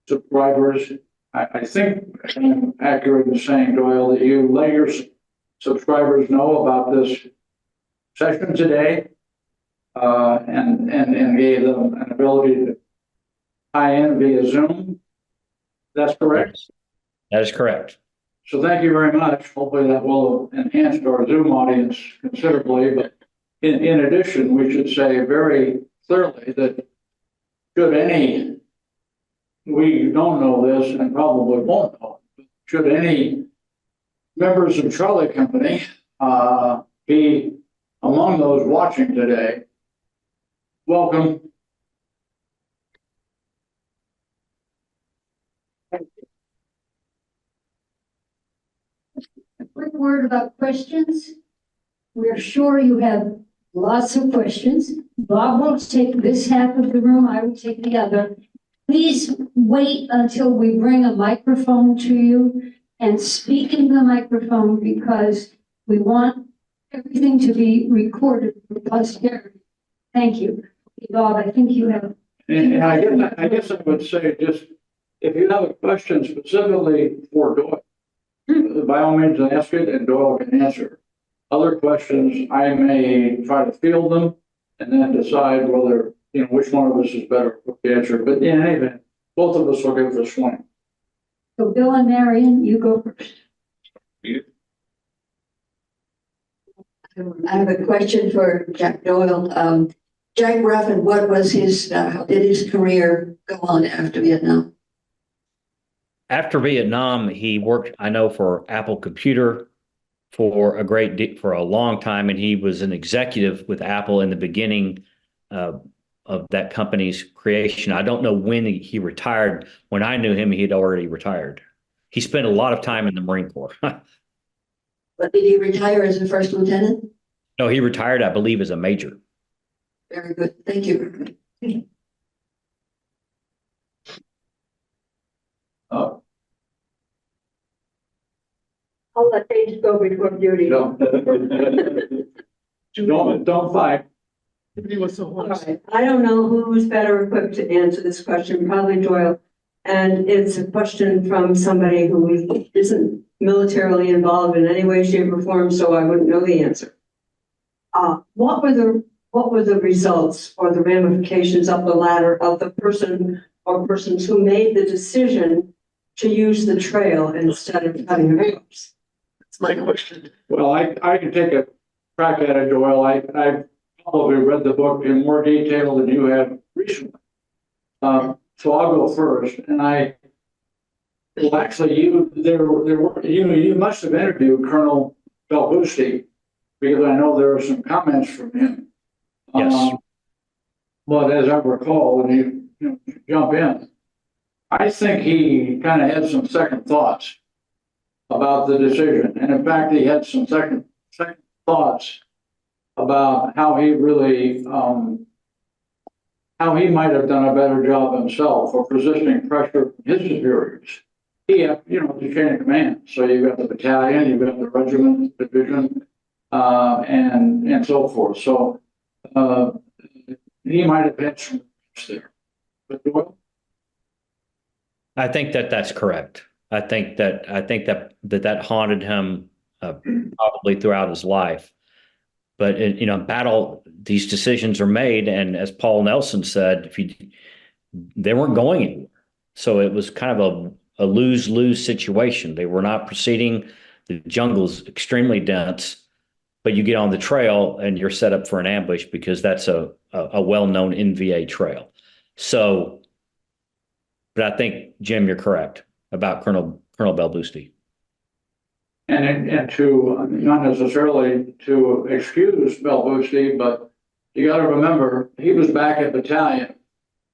subscribers. I think I'm accurate in saying, Doyle, that you let your subscribers know about this session today and gave them an ability to tie in via Zoom. That's correct? That is correct. So thank you very much. Hopefully that will enhance our Zoom audience considerably. But in addition, we should say very clearly that should any, we don't know this and probably won't know, should any members of Charlie Company be among those watching today, welcome. A quick word about questions. We're sure you have lots of questions. Bob will take this half of the room, I will take the other. Please wait until we bring a microphone to you and speak in the microphone, because we want everything to be recorded for posterity. Thank you. Bob, I think you have. And I guess I would say, just if you have a question specifically for Doyle, by all means ask it and Doyle can answer. Other questions, I may try to field them and then decide whether, which one of us is better for the answer. But in any event, both of us will give it a swing. So Bill and Marion, you go first. I have a question for Jack Doyle. Jack Rufford, what was how did his career go on after Vietnam? After Vietnam, he worked, I know, for Apple Computer for a long time, and he was an executive with Apple in the beginning of that company's creation. I don't know when he retired. When I knew him, he had already retired. He spent a lot of time in the Marine Corps. But did he retire as a first lieutenant? No, he retired, I believe, as a major. Very good. Thank you. I'll let age go before beauty. Don't fight. All right. I don't know who's better equipped to answer this question, probably Doyle. And it's a question from somebody who isn't militarily involved in any way, shape, or form, so I wouldn't know the answer. What were the results or the ramifications up the ladder of the person or persons who made the decision to use the trail instead of cutting ropes? That's my question. Well, I can take a crack at it, Doyle. I probably read the book in more detail than you have recently. So I'll go first. And you must have interviewed Colonel Belbusti, because I know there were some comments from him. Yes. But as I recall, and you jump in, I think he kind of had some second thoughts about the decision. And in fact, he had some second thoughts about how he really, how he might have done a better job himself of resisting pressure from his superiors. He had, the chain of command. So you've got the battalion, you've got the regiment, division, and so forth. So he might have had some there. But Doyle? I think that's correct. I think that haunted him probably throughout his life. But battle, these decisions are made, and as Paul Nelson said, they weren't going anywhere. So it was kind of a lose-lose situation. They were not proceeding. The jungle is extremely dense, but you get on the trail and you're set up for an ambush because that's a well-known NVA trail. So, but I think, Jim, you're correct about Colonel Belbusti. And to not necessarily to excuse Belbusti, but you got to remember he was back at battalion.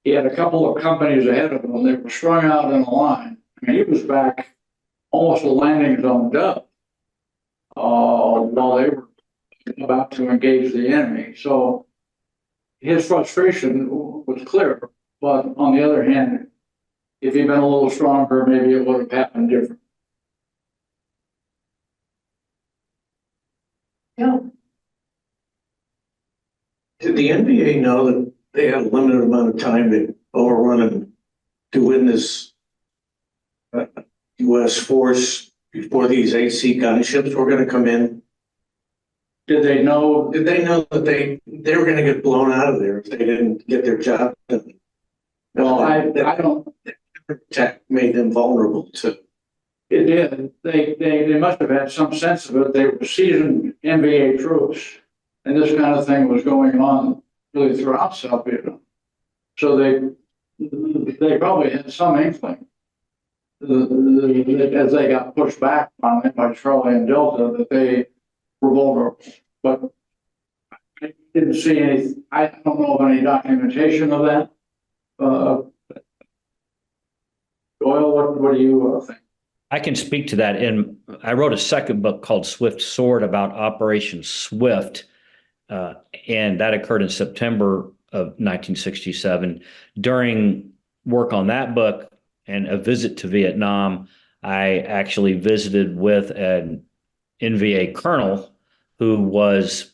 He had a couple of companies ahead of him. They were strung out in a line. I mean, he was back almost a landing zone dub while they were about to engage the enemy. So his frustration was clear. But on the other hand, if he'd been a little stronger, maybe it would have happened different. Yeah. Did the NBA know that they had a limited amount of time to overrun and to win this U.S. force before these AC gunships were going to come in? Did they know? Did they know that they were going to get blown out of there if they didn't get their job done? Well, I don't. Attack made them vulnerable to. It did. They must have had some sense of it. They were seasoned NBA troops, and this kind of thing was going on really throughout South Vietnam. So they probably had some inkling as they got pushed back finally by Charlie and Delta that they were vulnerable. But I didn't see any. I don't know of any documentation of that. Doyle, what do you think? I can speak to that. I wrote a second book called Swift Sword about Operation Swift, and that occurred in September of 1967. During work on that book and a visit to Vietnam, I actually visited with an NVA colonel who was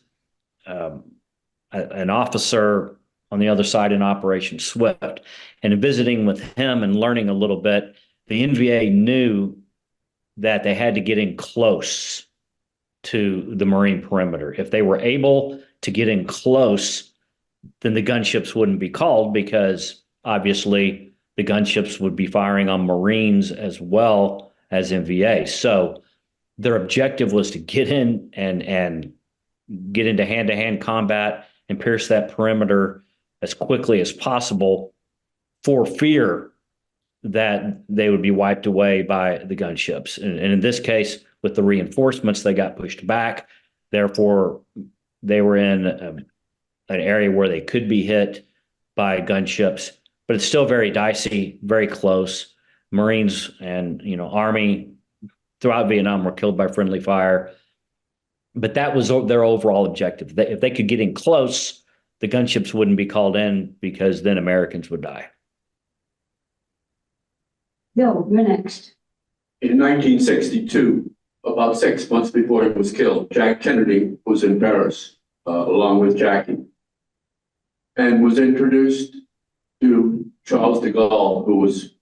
an officer on the other side in Operation Swift. And in visiting with him and learning a little bit, the NVA knew that they had to get in close to the Marine perimeter. If they were able to get in close, then the gunships wouldn't be called because obviously the gunships would be firing on Marines as well as NVA. So their objective was to get in and get into hand-to-hand combat and pierce that perimeter as quickly as possible for fear that they would be wiped away by the gunships. And in this case, with the reinforcements, they got pushed back. Therefore, they were in an area where they could be hit by gunships, but it's still very dicey, very close. Marines and Army throughout Vietnam were killed by friendly fire. But that was their overall objective. If they could get in close, the gunships wouldn't be called in because then Americans would die. No, you're next. In 1962, about 6 months before he was killed. Jack Kennedy was in Paris, along with Jackie, and was introduced to Charles de Gaulle, who was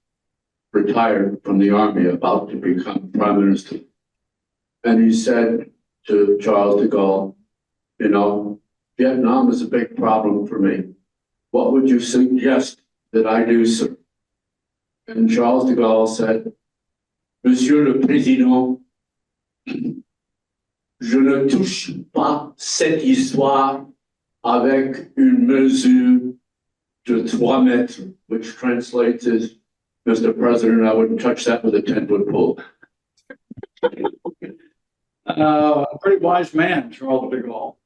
retired from the army, about to become prime minister. And he said to Charles de Gaulle, you know, Vietnam is a big problem for me. What would you suggest that I do, sir? And Charles de Gaulle said, Monsieur le Président, je ne touche pas cette histoire avec une mesure de 3 mètres, which translates as, Mr. President, I wouldn't touch that with a 10-foot pole. A pretty wise man, Charles de Gaulle,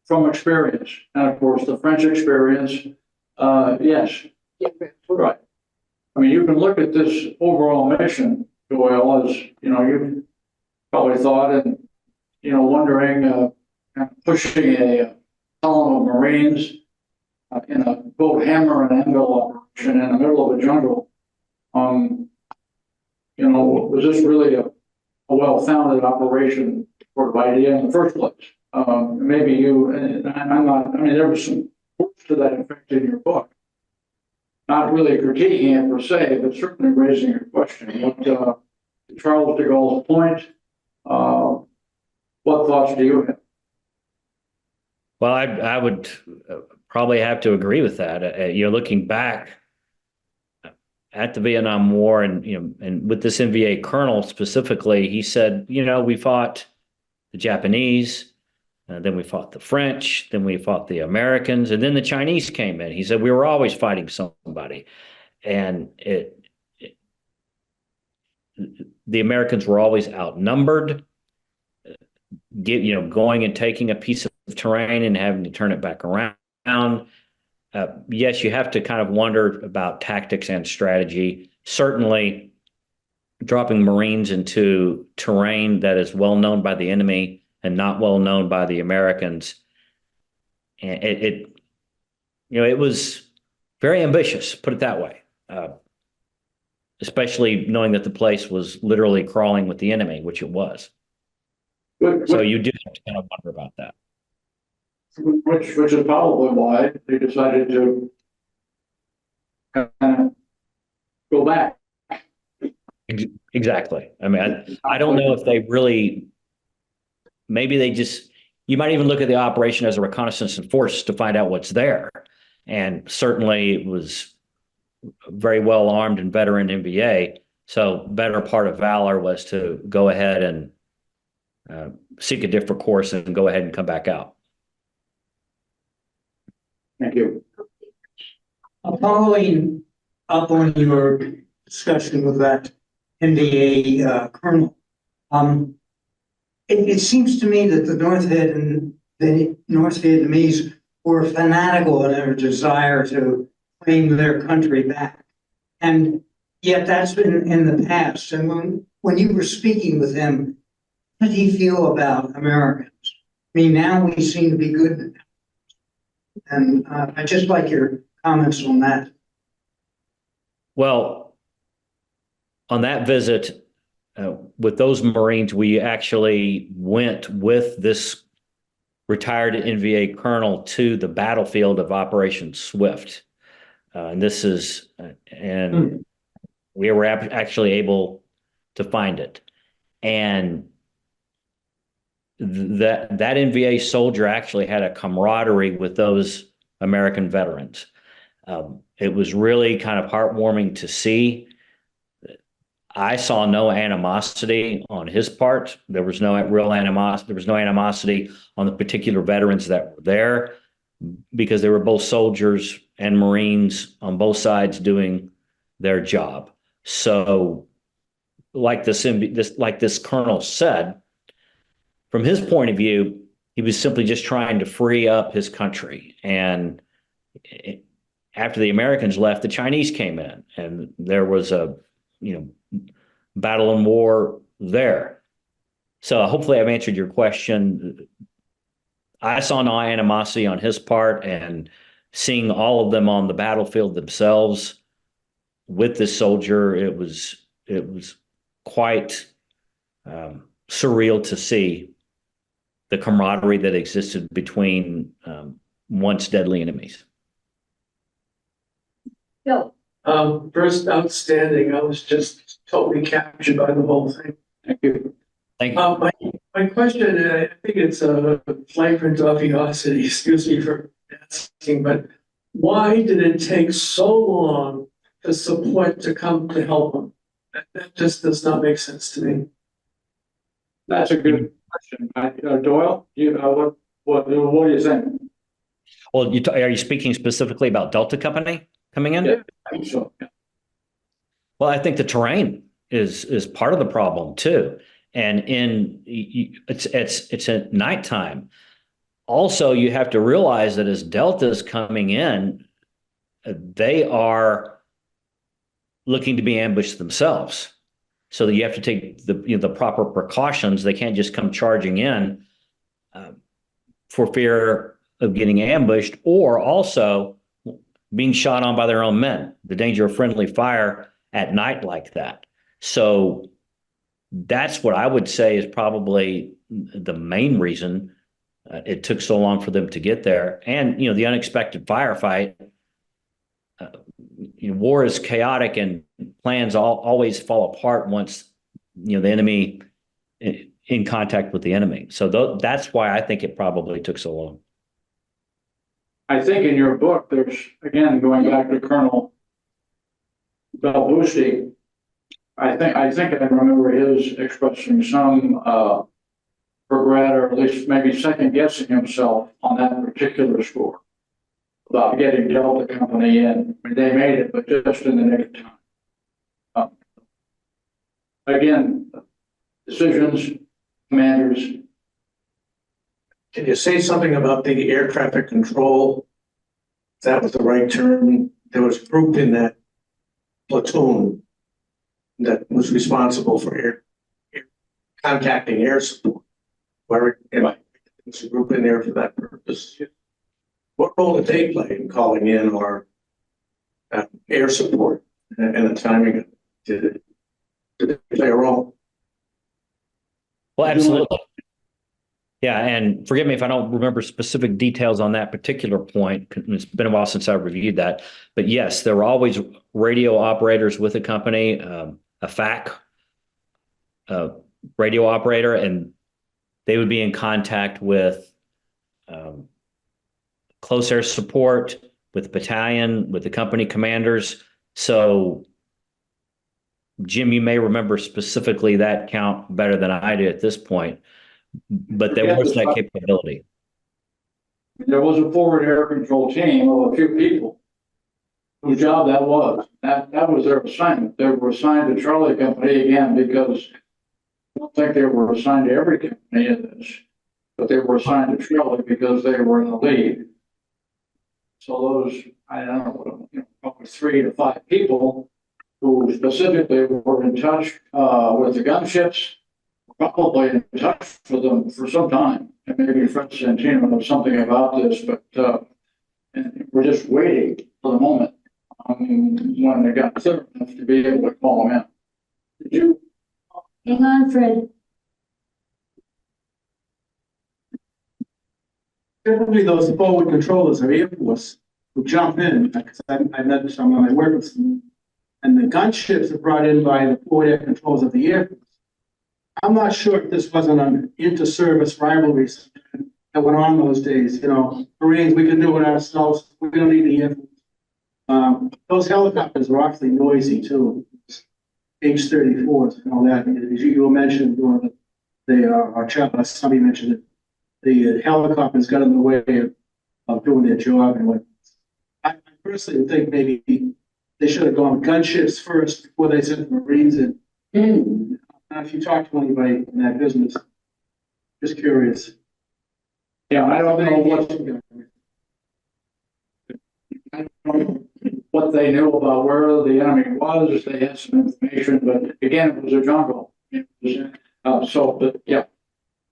from experience. And of course, the French experience, yes. Right. I mean, you can look at this overall mission, Doyle, as, you know, you probably thought and, you know, wondering, pushing a column of Marines in a both hammer and anvil operation in the middle of a jungle. You know, was this really a well-founded operation sort of idea in the first place? Maybe you, and I'm not, I mean, there was some words to that effect in your book. Not really critiquing it per se, but certainly raising a question. What, Charles de Gaulle's point, what thoughts do you have? Well, I would probably have to agree with that. You're looking back at the Vietnam War, and you know, and with this NVA colonel specifically, he said, you know, we fought the Japanese, then we fought the French, then we fought the Americans, and then the Chinese came in. He said we were always fighting somebody, and the Americans were always outnumbered. Going and taking a piece of terrain and having to turn it back around. Yes, you have to kind of wonder about tactics and strategy. Certainly, dropping Marines into terrain that is well known by the enemy and not well known by the Americans, and it was very ambitious, put it that way. Especially knowing that the place was literally crawling with the enemy, which it was. So you do have to kind of wonder about that. Which is probably why they decided to go back. Exactly. I mean, I don't know if they really, maybe they just, you might even look at the operation as a reconnaissance and force to find out what's there. And certainly it was very well armed and veteran NVA. So better part of valor was to go ahead and seek a different course and go ahead and come back out. Thank you. Following up on your discussion with that NVA colonel, it seems to me that the North Vietnamese were fanatical in their desire to claim their country back. And yet that's been in the past. And when you were speaking with him, how do you feel about Americans? I mean, now we seem to be good. And I'd just like your comments on that. Well, on that visit with those Marines, we actually went with this retired NVA colonel to the battlefield of Operation Swift. And this is, we were actually able to find it. And that NVA soldier actually had a camaraderie with those American veterans. It was really kind of heartwarming to see. I saw no animosity on his part. There was no real animosity. There was no animosity on the particular veterans that were there, because they were both soldiers and Marines on both sides doing their job. So, like this colonel said, from his point of view, he was simply just trying to free up his country. And after the Americans left, the Chinese came in, and there was a, battle and war there. So hopefully I've answered your question. I saw no animosity on his part, and seeing all of them on the battlefield themselves with this soldier, it was quite surreal to see the camaraderie that existed between once deadly enemies. Bill, First, outstanding. I was just totally captured by the whole thing. Thank you. Thank you. My question, I think it's a flagrant obviosity, excuse me for asking, but why did it take so long for support to come to help them? That just does not make sense to me. That's a good question. Doyle, what do you think? Well, are you speaking specifically about Delta Company coming in? Yeah, I think so. Yeah. Well, I think the terrain is part of the problem too, and it's at nighttime. Also, you have to realize that as Delta's coming in, they are looking to be ambushed themselves. So that you have to take the proper precautions. They can't just come charging in for fear of getting ambushed, or also being shot on by their own men. The danger of friendly fire at night like that. So that's what I would say is probably the main reason it took so long for them to get there. And the unexpected firefight. War is chaotic, and plans always fall apart once the enemy in contact with the enemy. So that's why I think it probably took so long. I think in your book, there's, again, going back to Colonel Belbusti, I think I remember his expressing some regret, or at least maybe second guessing himself on that particular score about getting Delta Company in. I mean, they made it, but just in the nick of time. Again, decisions, commanders. Can you say something about the air traffic control? If that was the right term. There was a group in that platoon that was responsible for air contacting air support. Where there's a group in there for that purpose. What role did they play in calling in our air support and the timing? Did they play a role? Well, absolutely. Yeah, and forgive me if I don't remember specific details on that particular point. It's been a while since I reviewed that. But yes, there were always radio operators with the company, a FAC radio operator, and they would be in contact with close air support, with the battalion, with the company commanders. So, Jim, you may remember specifically that count better than I do at this point. But there was that capability. There was a forward air control team of a few people whose job that was. That was their assignment. They were assigned to Charlie Company again because I don't think they were assigned to every company in this, but they were assigned to Charlie because they were in the lead. So those, I don't know, probably 3 to 5 people who specifically were in touch with the gunships. Probably in touch with them for some time, and maybe Fred Santino knows something about this, but and we're just waiting for the moment when they got clear enough to be able to call them in. Did you? hang on, Fred. Typically, those forward controllers are Air Force who jump in, because I met some when I work with them, and the gunships are brought in by the forward air controls of the Air Force. I'm not sure if this wasn't an inter-service rivalry that went on those days. Marines, we can do it ourselves. We don't need the Air Force. Those helicopters were awfully noisy too. H-34s and all that. As you mentioned, somebody mentioned it. The helicopters got in the way of doing their job. And I personally think maybe they should have gone with gunships first before they sent the Marines in. If you talk to anybody in that business, just curious. Yeah, I don't know what they knew about where the enemy was. They had some information, but again, it was a jungle. But yeah,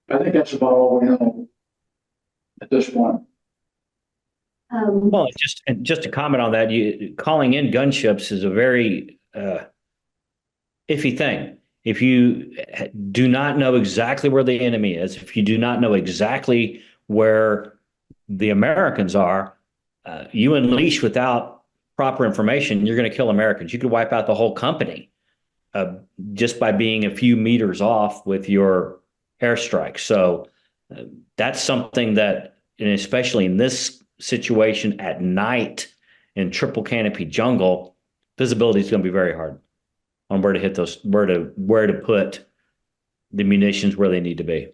I think that's about all we know at this point. Well, just to comment on that, calling in gunships is a very iffy thing. if you do not know exactly where the enemy is, if you do not know exactly where the Americans are, you unleash without proper information, you're going to kill Americans. You could wipe out the whole company just by being a few meters off with your airstrike. So that's something that, and especially in this situation at night in triple canopy jungle, visibility is going to be very hard on where to hit those, where to put the munitions where they need to be.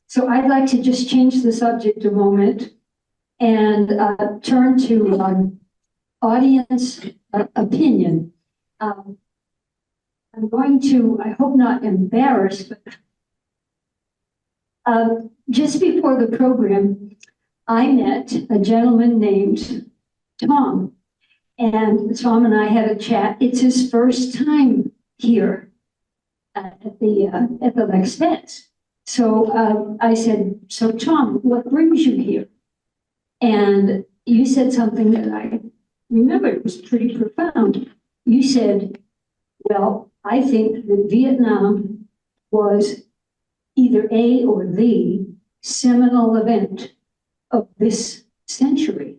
So I'd like to just change the subject a moment and turn to audience opinion. I'm going to, I hope not embarrass, but just before the program, I met a gentleman named Tom. And Tom and I had a chat. It's his first time here at the Lex Vets. So I said, so Tom, what brings you here? And you said something that I remember, it was pretty profound. You said, well, I think that Vietnam was either a or the seminal event of this century.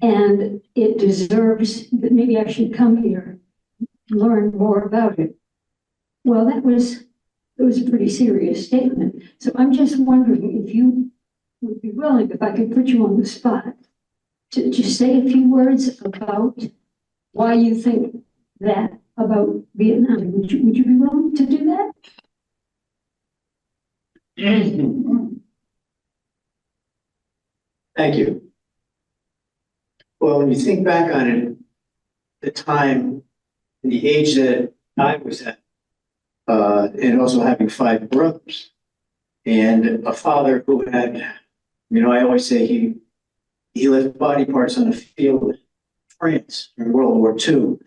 And it deserves that maybe I should come here and learn more about it. Well, it was a pretty serious statement. So I'm just wondering if you would be willing, if I could put you on the spot, to just say a few words about why you think that about Vietnam. Would you be willing to do that? Thank you. Well, when you think back on it, the time, the age that I was at, and also having 5 brothers, and a father who had, I always say he left body parts on the field in France in World War II.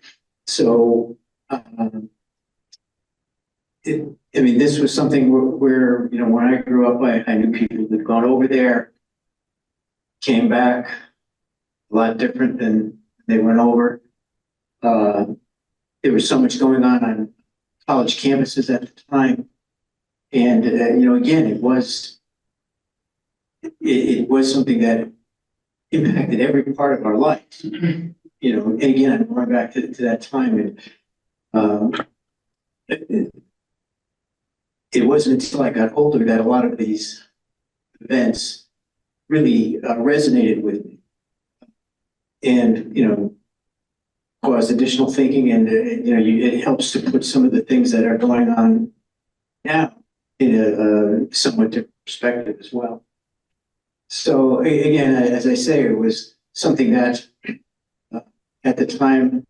So, this was something where when I grew up, I knew people who'd gone over there, came back, a lot different than they went over. There was so much going on college campuses at the time. And, again, it was something that impacted every part of our lives. And again, I'm going back to that time. And it wasn't until I got older that a lot of these events really resonated with me. And, caused additional thinking, and, it helps to put some of the things that are going on now in a somewhat different perspective as well. So again, as I say, it was something that at the time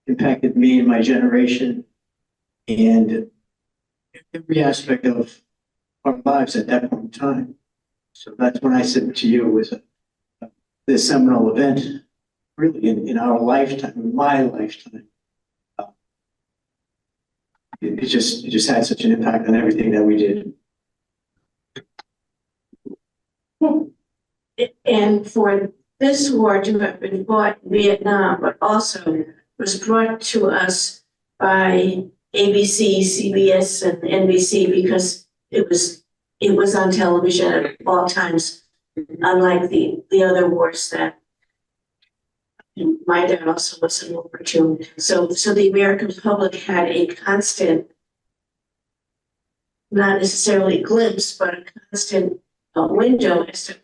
impacted me and my generation and every aspect of our lives at that point in time. So that's when I said to you, it was the seminal event really in our lifetime, in my lifetime. It just had such an impact on everything that we did. And for this war to have been fought in Vietnam, but also was brought to us by ABC, CBS, and NBC because it was on television at all times, unlike the other wars that my dad also was in World War II. So the American public had a constant, not necessarily glimpse, but a constant window as to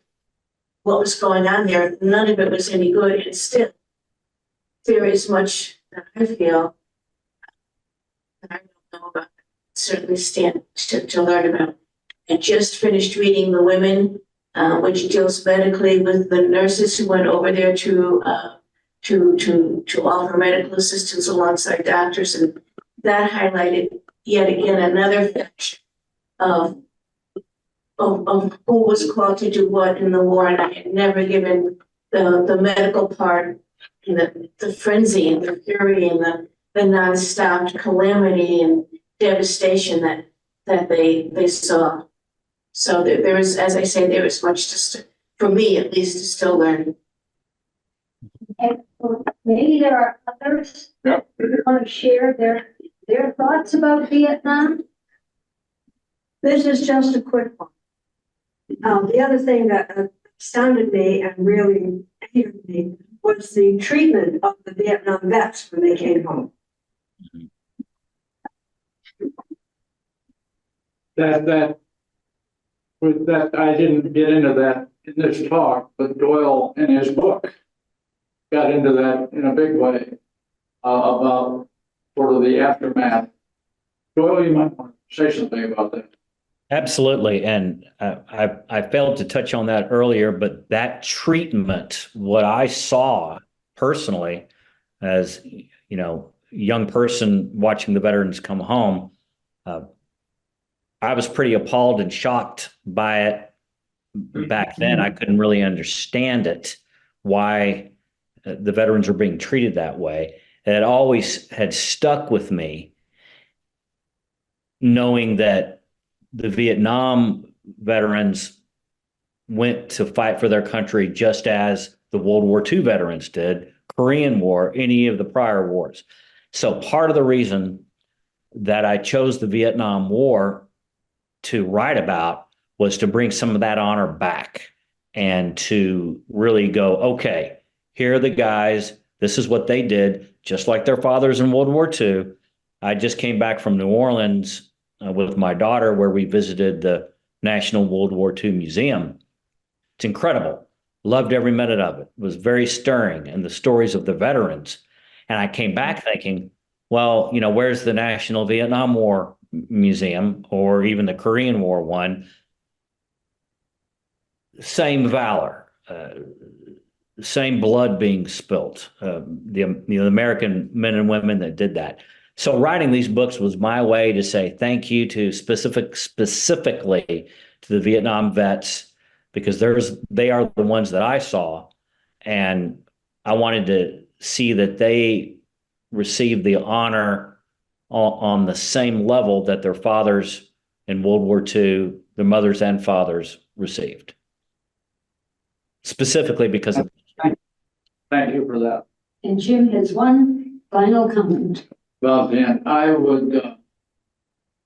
what was going on there. None of it was any good, and still there is much that I feel that I don't know about. Certainly stand to learn about. I just finished reading The Women, which deals medically with the nurses who went over there to offer medical assistance alongside doctors, and that highlighted yet again another faction of who was called to do what in the war, and I had never given the medical part and the frenzy and the fury and the nonstop calamity and devastation that they saw. So there is, as I say, there is much for me at least, to still learn. Excellent. Maybe there are others Yep. who want to share their thoughts about Vietnam. This is just a quick one. The other thing that astounded me and really angered me was the treatment of the Vietnam vets when they came home. With that, I didn't get into that in this talk, but Doyle in his book got into that in a big way, about sort of the aftermath. Doyle, you might want to say something about that. Absolutely. And I failed to touch on that earlier, but that treatment, what I saw personally as, young person watching the veterans come home, I was pretty appalled and shocked by it back then. I couldn't really understand it, why the veterans were being treated that way. And it always had stuck with me, knowing that the Vietnam veterans went to fight for their country just as the World War II veterans did, Korean War, any of the prior wars. So part of the reason that I chose the Vietnam War to write about was to bring some of that honor back and to really go, okay, here are the guys. This is what they did, just like their fathers in World War II. I just came back from New Orleans with my daughter, where we visited the National World War II Museum. It's incredible. Loved every minute of it. It was very stirring, and the stories of the veterans. And I came back thinking, well, where's the National Vietnam War Museum, or even the Korean War one? Same valor, same blood being spilt. The American men and women that did that. So writing these books was my way to say thank you to specifically to the Vietnam vets, because they are the ones that I saw, and I wanted to see that they received the honor on the same level that their fathers in World War II, their mothers and fathers received. Specifically because of. Thank you for that. And Jim has one final comment. Well, Dan, I would,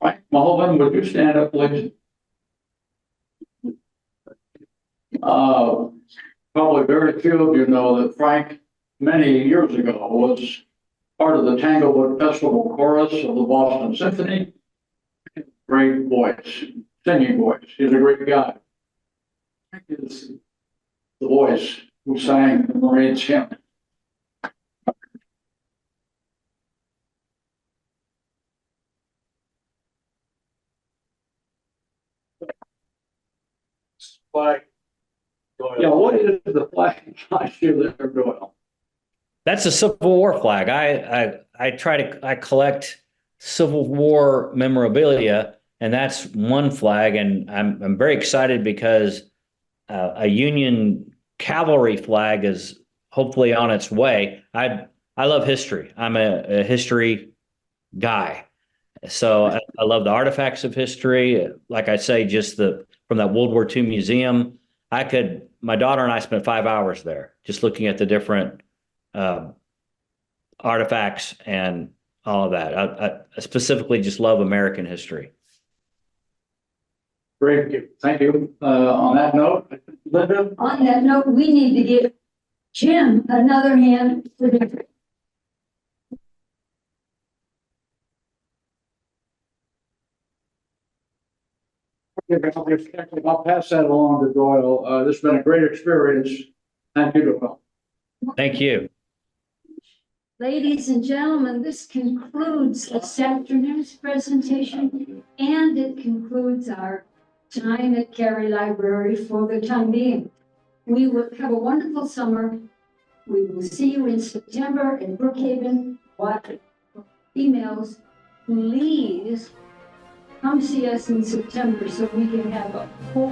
Mike Mulligan, would you stand up, please? Probably very few of you know that Frank, many years ago, was part of the Tanglewood Festival chorus of the Boston Symphony. Great voice, singing voice. He's a great guy. Frank is the voice who sang the Marines hymn. Flag. Yeah, what is the flag last year there, Doyle? That's a Civil War flag. I collect Civil War memorabilia, and that's one flag. And I'm very excited because a Union cavalry flag is hopefully on its way. I love history. I'm a history guy. So I love the artifacts of history. Like I say, just from that World War II museum, my daughter and I spent 5 hours there just looking at the different artifacts and all of that. I specifically just love American history. Great, thank you. On that note, Linda? On that note, we need to give Jim another hand for the. I'll pass that along to Doyle. This has been a great experience. Thank you, Doyle. Thank you. Ladies and gentlemen, this concludes this afternoon's presentation, and it concludes our time at Cary Library for the time being. We will have a wonderful summer. We will see you in September in Brookhaven. Watch emails. Please come see us in September so we can have a whole